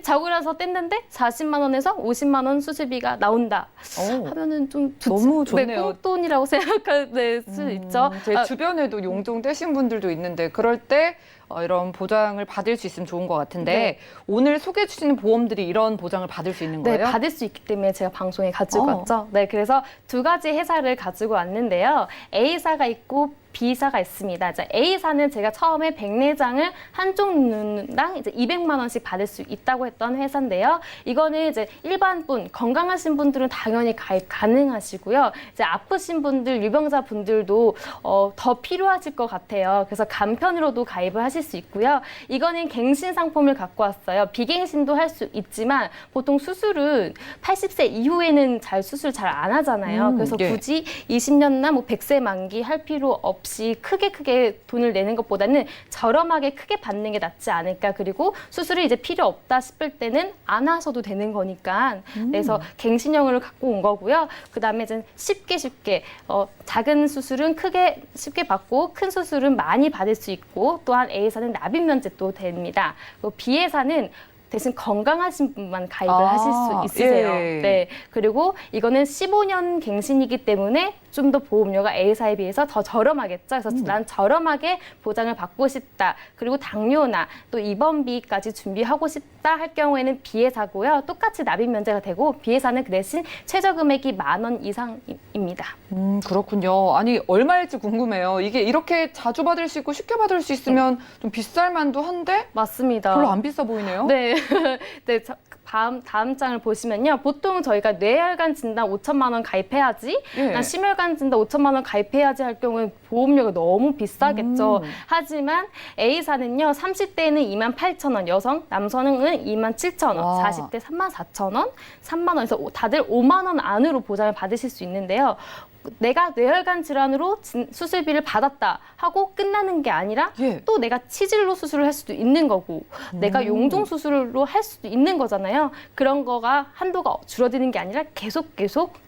자고 일어나서 뗐는데 40만 원에서 50만 원 수술비가 나온다 오. 하면은 좀 너무 네, 좋네요. 꽁돈이라고 생각할 수 있죠. 제 주변에도 용종 떼신 분들도 있는데 그럴 때 이런 보장을 받을 수 있으면 좋은 것 같은데 네. 오늘 소개해 주시는 보험들이 이런 보장을 받을 수 있는 네, 거예요? 받을 수 있기 때문에 제가 방송에 가지고 어. 왔죠. 네, 그래서 2가지 회사를 가지고 왔는데요. A사가 있고 B사가 있습니다. 자, A사는 제가 처음에 백내장을 한쪽 눈당 이제 200만 원씩 받을 수 있다고 했던 회사인데요. 이거는 이제 일반 분, 건강하신 분들은 당연히 가입 가능하시고요. 이제 아프신 분들, 유병자 분들도 더 필요하실 것 같아요. 그래서 간편으로도 가입을 하실 수 있고요. 이거는 갱신 상품을 갖고 왔어요. 비갱신도 할 수 있지만 보통 수술은 80세 이후에는 수술 잘 안 하잖아요. 그래서 예. 굳이 20년나 뭐 100세 만기 할 필요 없이 크게 돈을 내는 것보다는 저렴하게 크게 받는 게 낫지 않을까. 그리고 수술이 이제 필요 없다 싶을 때는 안 하셔도 되는 거니까. 그래서 갱신형을 갖고 온 거고요. 그다음에 이제 쉽게 작은 수술은 쉽게 받고 큰 수술은 많이 받을 수 있고 또한 A사는 납입 면제도 됩니다. 그리고 B회사는 대신 건강하신 분만 가입을 하실 수 있으세요. 예. 네. 그리고 이거는 15년 갱신이기 때문에 좀 더 보험료가 A사에 비해서 더 저렴하겠죠. 그래서 난 저렴하게 보장을 받고 싶다. 그리고 당뇨나 또 입원비까지 준비하고 싶다 할 경우에는 B회사고요. 똑같이 납입 면제가 되고 B회사는 그 대신 최저 금액이 10,000원 이상입니다. 그렇군요. 아니 얼마일지 궁금해요. 이게 이렇게 자주 받을 수 있고 쉽게 받을 수 있으면 좀 비쌀 만도 한데 맞습니다. 별로 안 비싸 보이네요. 네. 네. 다음 장을 보시면요. 보통 저희가 뇌혈관 진단 5천만 원 가입해야지, 예. 심혈관 진단 5천만 원 가입해야지 할 경우는 보험료가 너무 비싸겠죠. 하지만 A사는요. 30대에는 28,000원, 남성은 27,000원, 와. 40대 34,000원, 3만 원에서 다들 5만 원 안으로 보장을 받으실 수 있는데요. 내가 뇌혈관 질환으로 수술비를 받았다 하고 끝나는 게 아니라 예. 또 내가 치질로 수술을 할 수도 있는 거고 내가 용종 수술로 할 수도 있는 거잖아요. 그런 거가 한도가 줄어드는 게 아니라 계속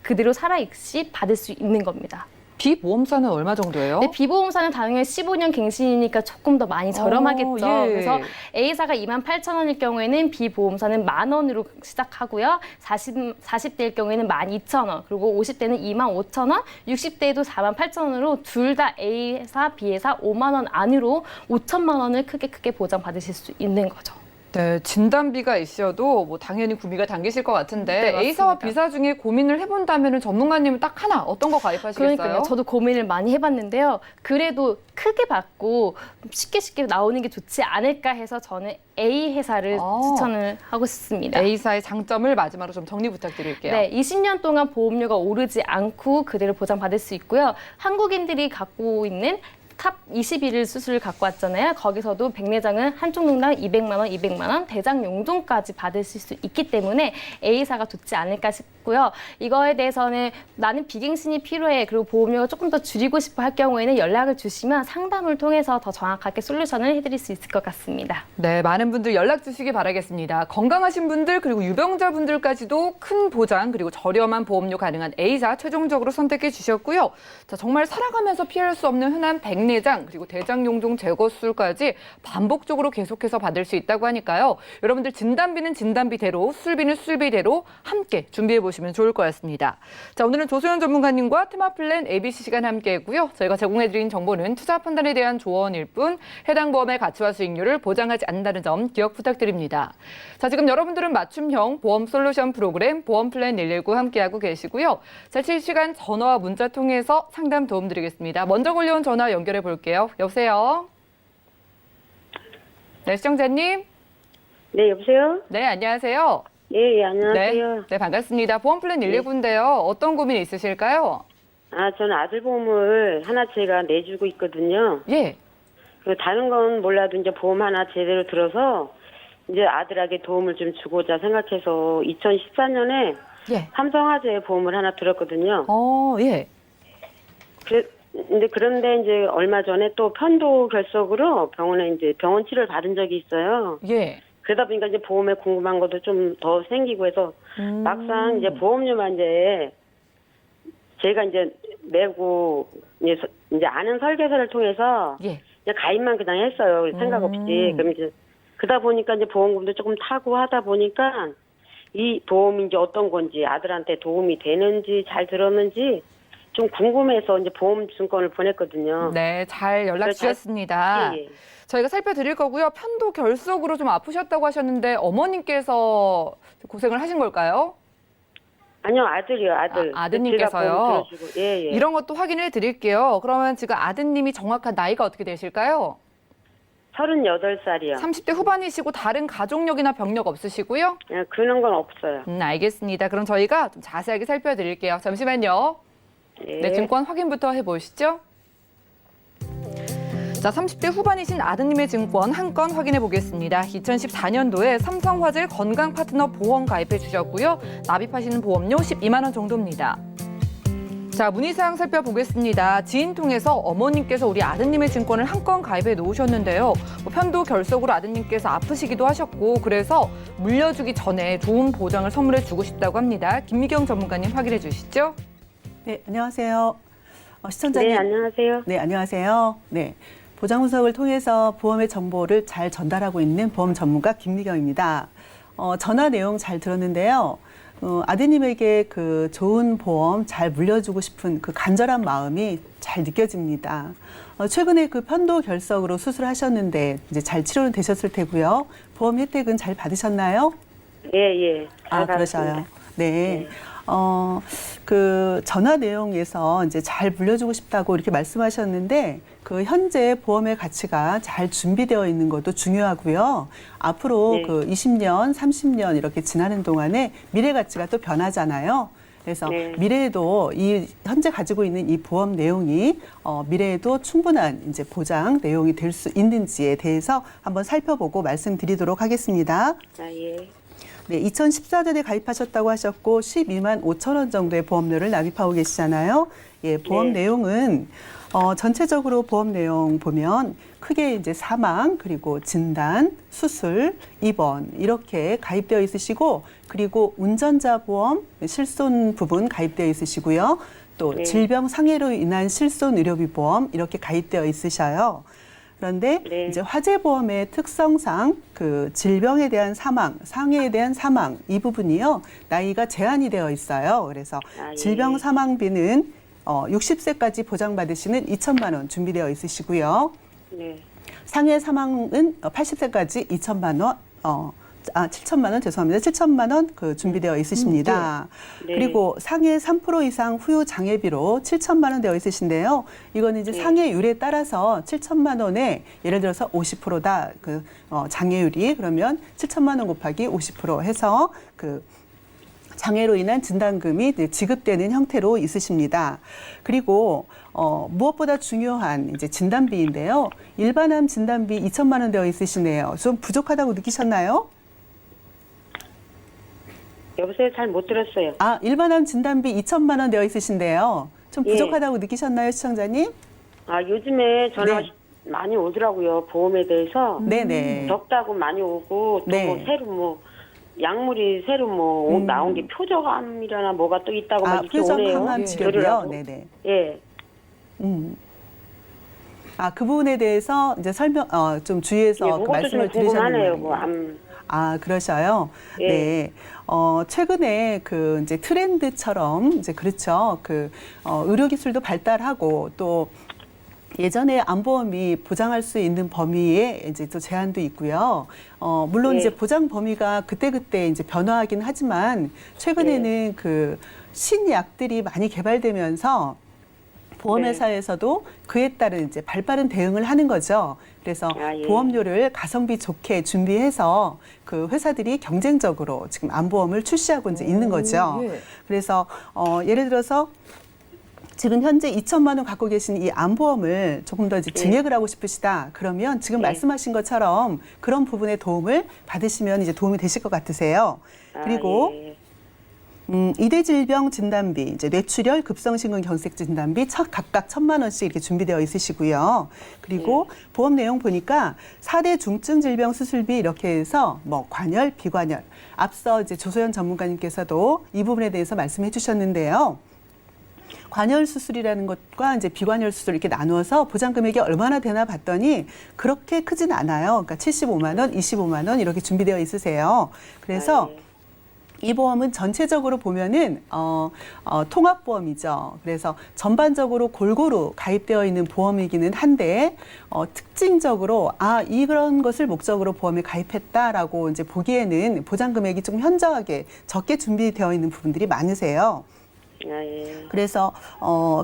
그대로 살아있이 받을 수 있는 겁니다. 비보험사는 얼마 정도예요? 네, 비보험사는 당연히 15년 갱신이니까 조금 더 많이 저렴하겠죠. 예. 그래서 A사가 28,000원일 경우에는 비보험사는 10,000원으로 시작하고요. 40대일 경우에는 12,000원, 그리고 50대는 25,000원, 60대에도 48,000원으로 둘 다 A사, B사 5만 원 안으로 5천만 원을 크게 보장받으실 수 있는 거죠. 네, 진단비가 있어도 뭐 당연히 구미가 당기실 것 같은데 네, 맞습니다. A사와 B사 중에 고민을 해본다면 전문가님은 딱 하나 어떤 거 가입하시겠어요? 그러니까요. 저도 고민을 많이 해봤는데요. 그래도 크게 받고 쉽게 나오는 게 좋지 않을까 해서 저는 A 회사를 추천을 하고 싶습니다. A사의 장점을 마지막으로 좀 정리 부탁드릴게요. 네, 20년 동안 보험료가 오르지 않고 그대로 보장받을 수 있고요. 한국인들이 갖고 있는 탑 21일 수술을 갖고 왔잖아요. 거기서도 백내장은 한쪽 눈당 200만 원, 200만 원, 대장 용종까지 받으실 수 있기 때문에 A사가 좋지 않을까 싶고요. 이거에 대해서는 나는 비갱신이 필요해. 그리고 보험료가 조금 더 줄이고 싶어 할 경우에는 연락을 주시면 상담을 통해서 더 정확하게 솔루션을 해드릴 수 있을 것 같습니다. 네, 많은 분들 연락 주시기 바라겠습니다. 건강하신 분들 그리고 유병자분들까지도 큰 보장 그리고 저렴한 보험료 가능한 A사 최종적으로 선택해 주셨고요. 자, 정말 살아가면서 피할 수 없는 흔한 백내장 그리고 대장용종 제거 수술까지 반복적으로 계속해서 받을 수 있다고 하니까요. 여러분들 진단비는 진단비대로 수술비는 수술비대로 함께 준비해 보시면 좋을 것 같습니다. 자, 오늘은 조소연 전문가님과 테마플랜 ABC 시간 함께했고요. 저희가 제공해드린 정보는 투자 판단에 대한 조언일 뿐 해당 보험의 가치와 수익률을 보장하지 않는다는 점 기억 부탁드립니다. 자, 지금 여러분들은 맞춤형 보험 솔루션 프로그램 보험플랜 119 함께하고 계시고요. 자, 실시간 전화와 문자 통해서 상담 도움 드리겠습니다. 먼저 걸려온 전화 연결해 볼게요. 여보세요? 네, 시청자님. 네, 여보세요? 네, 안녕하세요. 예, 안녕하세요. 네, 반갑습니다. 보험플랜 119인데요. 어떤 고민이 있으실까요? 아, 저는 아들 보험을 하나 제가 내주고 있거든요. 예. 그 다른 건 몰라도 이제 보험 하나 제대로 들어서 이제 아들에게 도움을 좀 주고자 생각해서 2014년에 예. 삼성화재 보험을 하나 들었거든요. 예. 그런데 이제 얼마 전에 또 편도 결석으로 병원에 이제 병원 치료를 받은 적이 있어요. 예. 그러다 보니까 이제 보험에 궁금한 것도 좀 더 생기고 해서 막상 이제 보험료만 이제 제가 이제 내고 이제 아는 설계사를 통해서 예. 이제 가입만 그냥 했어요. 생각 없이. 그럼 이제 그러다 보니까 이제 보험금도 조금 타고 하다 보니까 이 보험이 이제 어떤 건지 아들한테 도움이 되는지 잘 들었는지 좀 궁금해서 이제 보험 증권을 보냈거든요. 네, 잘 연락 그래서 주셨습니다. 예, 예. 저희가 살펴드릴 거고요. 편도 결석으로 좀 아프셨다고 하셨는데 어머님께서 고생을 하신 걸까요? 아니요, 아들이요, 아들. 아드님께서요? 제가 보험 들어주고. 예, 예. 이런 것도 확인해 드릴게요. 그러면 지금 아드님이 정확한 나이가 어떻게 되실까요? 38살이요. 30대 후반이시고 다른 가족력이나 병력 없으시고요? 그런 건 없어요. 알겠습니다. 그럼 저희가 좀 자세하게 살펴드릴게요. 잠시만요. 예. 네, 증권 확인부터 해보시죠. 자, 30대 후반이신 아드님의 증권 한 건 확인해 보겠습니다. 2014년도에 삼성화재 건강 파트너 보험 가입해 주셨고요. 납입하시는 보험료 12만 원 정도입니다. 자, 문의사항 살펴보겠습니다. 지인 통해서 어머님께서 우리 아드님의 증권을 한 건 가입해 놓으셨는데요. 편도 결석으로 아드님께서 아프시기도 하셨고 그래서 물려주기 전에 좋은 보장을 선물해 주고 싶다고 합니다. 김미경 전문가님 확인해 주시죠. 네, 안녕하세요. 시청자님. 네, 안녕하세요. 네, 안녕하세요. 네. 보장 분석을 통해서 보험의 정보를 잘 전달하고 있는 보험 전문가 김미경입니다. 전화 내용 잘 들었는데요. 아드님에게 그 좋은 보험 잘 물려주고 싶은 그 간절한 마음이 잘 느껴집니다. 최근에 그 편도 결석으로 수술하셨는데 이제 잘 치료는 되셨을 테고요. 보험 혜택은 잘 받으셨나요? 예, 예. 잘 그러셔요. 받았습니다. 네. 네. 그 전화 내용에서 이제 잘 물려주고 싶다고 이렇게 말씀하셨는데 그 현재 보험의 가치가 잘 준비되어 있는 것도 중요하고요. 앞으로 네. 그 20년, 30년 이렇게 지나는 동안에 미래 가치가 또 변하잖아요. 그래서 네. 미래에도 이 현재 가지고 있는 이 보험 내용이 미래에도 충분한 이제 보장 내용이 될 수 있는지에 대해서 한번 살펴보고 말씀드리도록 하겠습니다. 아, 예. 네, 2014년에 가입하셨다고 하셨고 12만 5천 원 정도의 보험료를 납입하고 계시잖아요. 예, 보험 네. 내용은 전체적으로 보험 내용 보면 크게 이제 사망 그리고 진단, 수술, 입원 이렇게 가입되어 있으시고 그리고 운전자 보험, 실손 부분 가입되어 있으시고요. 또 네. 질병 상해로 인한 실손 의료비 보험 이렇게 가입되어 있으셔요. 그런데 네. 이제 화재보험의 특성상 그 질병에 대한 사망, 상해에 대한 사망 이 부분이요 나이가 제한이 되어 있어요. 그래서 아, 예. 질병 사망비는 60세까지 보장받으시는 2천만 원 준비되어 있으시고요. 네. 상해 사망은 80세까지 2천만 원 7천만 원 죄송합니다. 7천만 원 그 준비되어 있으십니다. 네. 그리고 상해 3% 이상 후유 장애비로 7천만 원 되어 있으신데요. 이거는 이제 네. 상해율에 따라서 7천만 원에 예를 들어서 50%다 그 장애율이 그러면 7천만 원 곱하기 50% 해서 그 장애로 인한 진단금이 지급되는 형태로 있으십니다. 그리고 무엇보다 중요한 이제 진단비인데요. 일반암 진단비 2천만 원 되어 있으시네요. 좀 부족하다고 느끼셨나요? 여보세요? 잘 못 들었어요. 일반암 진단비 2천만 원 되어 있으신데요. 좀 예. 부족하다고 느끼셨나요, 시청자님? 요즘에 전화 네. 많이 오더라고요. 보험에 대해서. 네네. 적다고 많이 오고 또 네. 뭐 새로 뭐 약물이 새로 뭐 나온 게 표적암이라나 뭐가 또 있다고 막 이렇게 표적 오네요. 항암 치료비요. 들으라고. 네네. 예. 그 부분에 대해서 이제 좀 주의해서 예, 그 그것도 말씀을 좀 궁금하네요. 드리셨는데. 뭐 암. 그러셔요. 예. 네. 최근에 그 이제 트렌드처럼 이제 그렇죠. 의료 기술도 발달하고 또 예전에 암보험이 보장할 수 있는 범위에 이제 또 제한도 있고요. 물론 예. 이제 보장 범위가 그때그때 이제 변화하긴 하지만 최근에는 그 신약들이 많이 개발되면서 보험회사에서도 그에 따른 이제 발빠른 대응을 하는 거죠. 그래서 예. 보험료를 가성비 좋게 준비해서 그 회사들이 경쟁적으로 지금 암보험을 출시하고 이제 있는 거죠. 예. 그래서 예를 들어서 지금 현재 2천만 원 갖고 계신 이 암보험을 조금 더 이제 증액을 하고 싶으시다. 그러면 지금 말씀하신 것처럼 그런 부분에 도움을 받으시면 이제 도움이 되실 것 같으세요. 그리고 예. 이대 질병 진단비, 이제 뇌출혈, 급성심근 경색 진단비 각각 1,000만 원씩 이렇게 준비되어 있으시고요. 그리고 보험 내용 보니까 4대 중증 질병 수술비 이렇게 해서 뭐 관열, 비관열. 앞서 이제 조소연 전문가님께서도 이 부분에 대해서 말씀해 주셨는데요. 관열 수술이라는 것과 이제 비관열 수술 이렇게 나누어서 보장 금액이 얼마나 되나 봤더니 그렇게 크진 않아요. 그러니까 75만 원, 25만 원 이렇게 준비되어 있으세요. 그래서 이 보험은 전체적으로 보면은 통합보험이죠. 그래서 전반적으로 골고루 가입되어 있는 보험이기는 한데 특징적으로 이런 것을 목적으로 보험에 가입했다라고 이제 보기에는 보장 금액이 좀 현저하게 적게 준비되어 있는 부분들이 많으세요. 그래서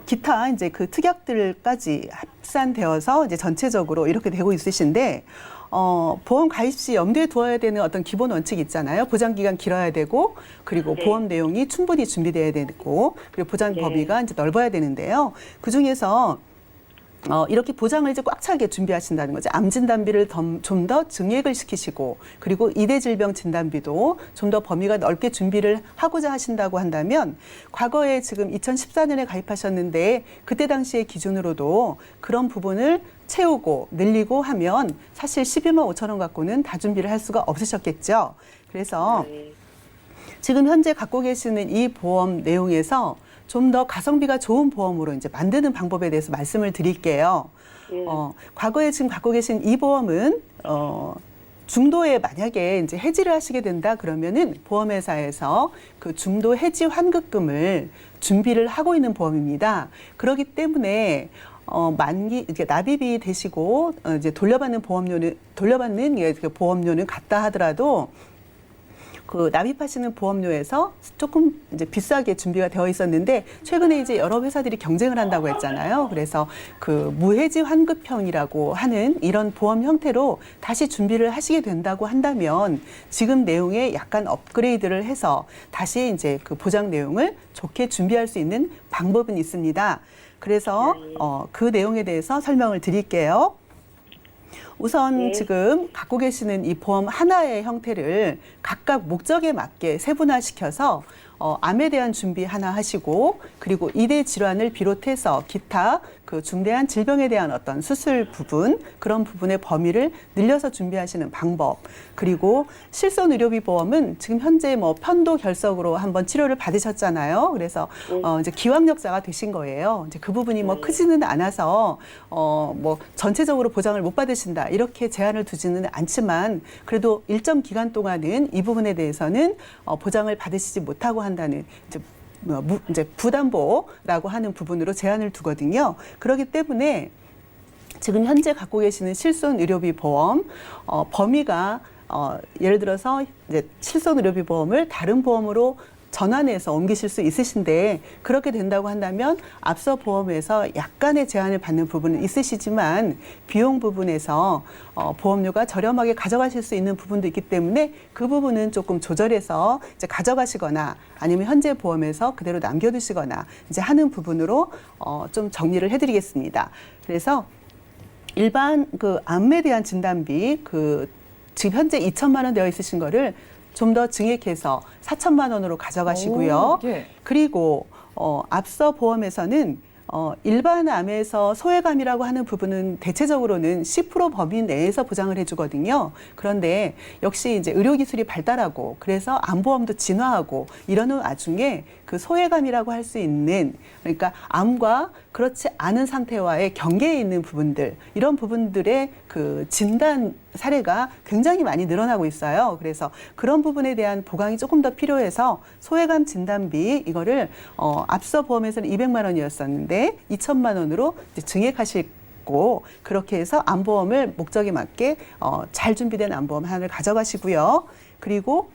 기타 이제 그 특약들까지 합산되어서 이제 전체적으로 이렇게 되고 있으신데 보험 가입 시 염두에 두어야 되는 어떤 기본 원칙이 있잖아요. 보장 기간 길어야 되고 그리고 보험 내용이 충분히 준비돼야 되고 그리고 보장 범위가 이제 넓어야 되는데요. 그 중에서 이렇게 보장을 이제 꽉 차게 준비하신다는 거죠. 암 진단비를 좀 더 증액을 시키시고 그리고 이대 질병 진단비도 좀 더 범위가 넓게 준비를 하고자 하신다고 한다면 과거에 지금 2014년에 가입하셨는데 그때 당시의 기준으로도 그런 부분을 채우고 늘리고 하면 사실 12만 5천 원 갖고는 다 준비를 할 수가 없으셨겠죠. 그래서 지금 현재 갖고 계시는 이 보험 내용에서 좀 더 가성비가 좋은 보험으로 이제 만드는 방법에 대해서 말씀을 드릴게요. 과거에 지금 갖고 계신 이 보험은 중도에 만약에 이제 해지를 하시게 된다 그러면은 보험회사에서 그 중도 해지 환급금을 준비를 하고 있는 보험입니다. 그렇기 때문에 만기 이렇게 납입이 되시고 이제 돌려받는 보험료는 같다 하더라도 그 납입하시는 보험료에서 조금 이제 비싸게 준비가 되어 있었는데 최근에 이제 여러 회사들이 경쟁을 한다고 했잖아요. 그래서 그 무해지 환급형이라고 하는 이런 보험 형태로 다시 준비를 하시게 된다고 한다면 지금 내용에 약간 업그레이드를 해서 다시 이제 그 보장 내용을 좋게 준비할 수 있는 방법은 있습니다. 그래서 그 내용에 대해서 설명을 드릴게요. 우선 지금 갖고 계시는 이 보험 하나의 형태를 각각 목적에 맞게 세분화시켜서 암에 대한 준비 하나 하시고 그리고 이대 질환을 비롯해서 기타 그 중대한 질병에 대한 어떤 수술 부분 그런 부분의 범위를 늘려서 준비하시는 방법 그리고 실손의료비 보험은 지금 현재 뭐 편도 결석으로 한번 치료를 받으셨잖아요. 그래서 이제 기왕력자가 되신 거예요. 이제 그 부분이 뭐 크지는 않아서 뭐 전체적으로 보장을 못 받으신다 이렇게 제한을 두지는 않지만 그래도 일정 기간 동안은 이 부분에 대해서는 보장을 받으시지 못하고 한다는 이제 부담보라고 하는 부분으로 제한을 두거든요. 그렇기 때문에 지금 현재 갖고 계시는 실손의료비 보험 범위가 예를 들어서 이제 실손의료비보험을 다른 보험으로 전환해서 옮기실 수 있으신데 그렇게 된다고 한다면 앞서 보험에서 약간의 제한을 받는 부분은 있으시지만 비용 부분에서 보험료가 저렴하게 가져가실 수 있는 부분도 있기 때문에 그 부분은 조금 조절해서 이제 가져가시거나 아니면 현재 보험에서 그대로 남겨두시거나 이제 하는 부분으로 좀 정리를 해드리겠습니다. 그래서 일반 그 암에 대한 진단비 지금 현재 2천만 원 되어 있으신 거를 좀 더 증액해서 4천만 원으로 가져가시고요. 오, 예. 그리고 앞서 보험에서는 일반 암에서 소외감이라고 하는 부분은 대체적으로는 10% 범위 내에서 보장을 해주거든요. 그런데 역시 이제 의료기술이 발달하고 그래서 암보험도 진화하고 이러는 와중에 그 소외감이라고 할 수 있는 그러니까 암과 그렇지 않은 상태와의 경계에 있는 부분들 이런 부분들의 그 진단 사례가 굉장히 많이 늘어나고 있어요. 그래서 그런 부분에 대한 보강이 조금 더 필요해서 소외감 진단비 이거를 앞서 보험에서는 200만 원이었었는데 2천만 원으로 이제 증액하시고 그렇게 해서 암보험을 목적에 맞게 잘 준비된 암보험 하나를 가져가시고요. 그리고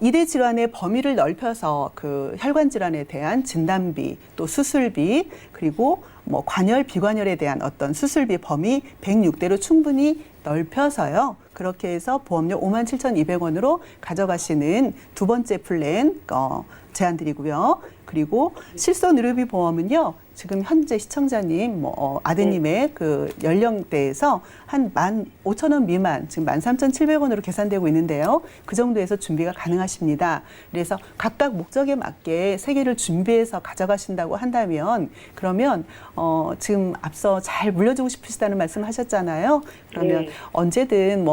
이대 질환의 범위를 넓혀서 그 혈관 질환에 대한 진단비, 또 수술비, 그리고 뭐 관열, 비관열에 대한 어떤 수술비 범위 106대로 충분히 넓혀서요. 그렇게 해서 보험료 57,200원으로 가져가시는 두 번째 플랜 제안드리고요. 그리고 실손의료비 보험은요. 지금 현재 시청자님, 아드님의 그 연령대에서 한 15,000원 미만, 지금 13,700원으로 계산되고 있는데요. 그 정도에서 준비가 가능하십니다. 그래서 각각 목적에 맞게 세 개를 준비해서 가져가신다고 한다면, 그러면 지금 앞서 잘 물려주고 싶으시다는 말씀하셨잖아요. 그러면 네. 언제든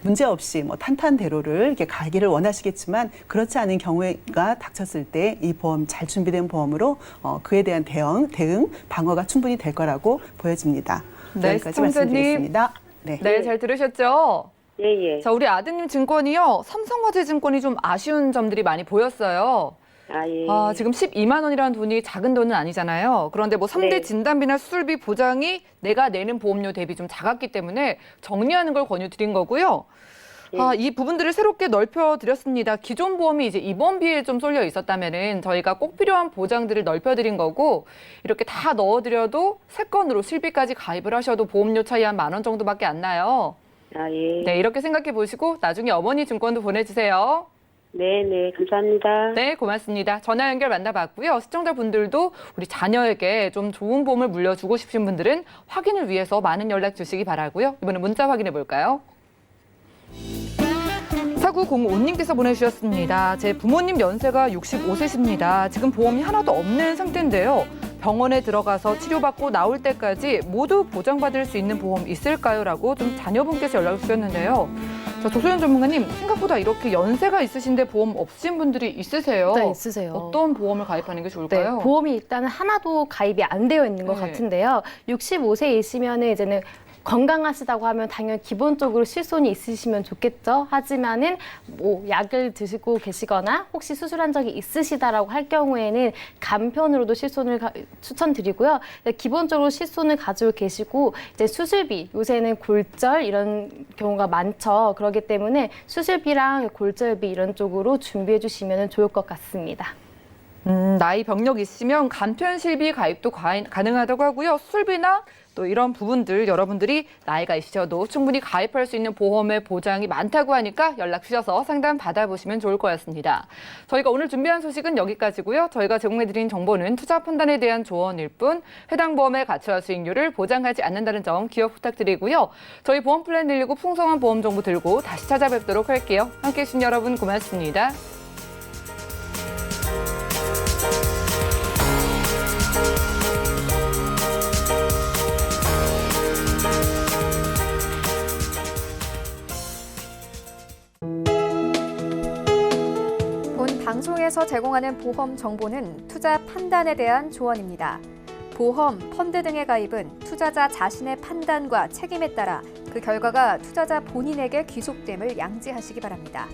문제 없이 탄탄대로를 이렇게 가기를 원하시겠지만 그렇지 않은 경우가 닥쳤을 때 이 보험 잘 준비된 보험으로 그에 대한 대응 방어가 충분히 될 거라고 보여집니다. 네, 여기까지 시청자님. 말씀드리겠습니다. 네, 잘 들으셨죠? 예. 자, 우리 아드님 증권이요. 삼성화재증권이 좀 아쉬운 점들이 많이 보였어요. 예. 지금 12만 원이라는 돈이 작은 돈은 아니잖아요. 그런데 뭐 3대 네. 진단비나 수술비 보장이 내가 내는 보험료 대비 좀 작았기 때문에 정리하는 걸 권유드린 거고요. 이 부분들을 새롭게 넓혀드렸습니다. 기존 보험이 이제 입원비에 좀 쏠려 있었다면은 저희가 꼭 필요한 보장들을 넓혀드린 거고 이렇게 다 넣어드려도 세 건으로 실비까지 가입을 하셔도 보험료 차이 한 10,000원 정도밖에 안 나요. 예. 네, 이렇게 생각해 보시고 나중에 어머니 증권도 보내주세요. 네, 감사합니다. 네, 고맙습니다. 전화 연결 만나봤고요. 시청자분들도 우리 자녀에게 좀 좋은 보험을 물려주고 싶으신 분들은 확인을 위해서 많은 연락 주시기 바라고요. 이번에 문자 확인해 볼까요? 4905님께서 보내주셨습니다. 제 부모님 연세가 65세십니다. 지금 보험이 하나도 없는 상태인데요. 병원에 들어가서 치료받고 나올 때까지 모두 보장받을 수 있는 보험 있을까요? 라고 좀 자녀분께서 연락을 주셨는데요. 자, 조소연 전문가님, 생각보다 이렇게 연세가 있으신데 보험 없으신 분들이 있으세요. 네, 있으세요. 어떤 보험을 가입하는 게 좋을까요? 네, 보험이 일단 하나도 가입이 안 되어 있는 것 네. 같은데요. 65세이시면 이제는 건강하시다고 하면 당연히 기본적으로 실손이 있으시면 좋겠죠. 하지만은 뭐 약을 드시고 계시거나 혹시 수술한 적이 있으시다라고 할 경우에는 간편으로도 실손을 추천드리고요. 기본적으로 실손을 가지고 계시고 이제 수술비 요새는 골절 이런 경우가 많죠. 그렇기 때문에 수술비랑 골절비 이런 쪽으로 준비해 주시면 좋을 것 같습니다. 나이 병력 있으면 간편 실비 가입도 가능하다고 하고요. 수술비나 또 이런 부분들 여러분들이 나이가 있으셔도 충분히 가입할 수 있는 보험의 보장이 많다고 하니까 연락 주셔서 상담 받아보시면 좋을 것 같습니다. 저희가 오늘 준비한 소식은 여기까지고요. 저희가 제공해드린 정보는 투자 판단에 대한 조언일 뿐 해당 보험의 가치와 수익률을 보장하지 않는다는 점 기억 부탁드리고요. 저희 보험 플랜 119 풍성한 보험 정보 들고 다시 찾아뵙도록 할게요. 함께해 주신 여러분 고맙습니다. 본 방송에서 제공하는 보험 정보는 투자 판단에 대한 조언입니다. 보험, 펀드 등의 가입은 투자자 자신의 판단과 책임에 따라 그 결과가 투자자 본인에게 귀속됨을 양지하시기 바랍니다.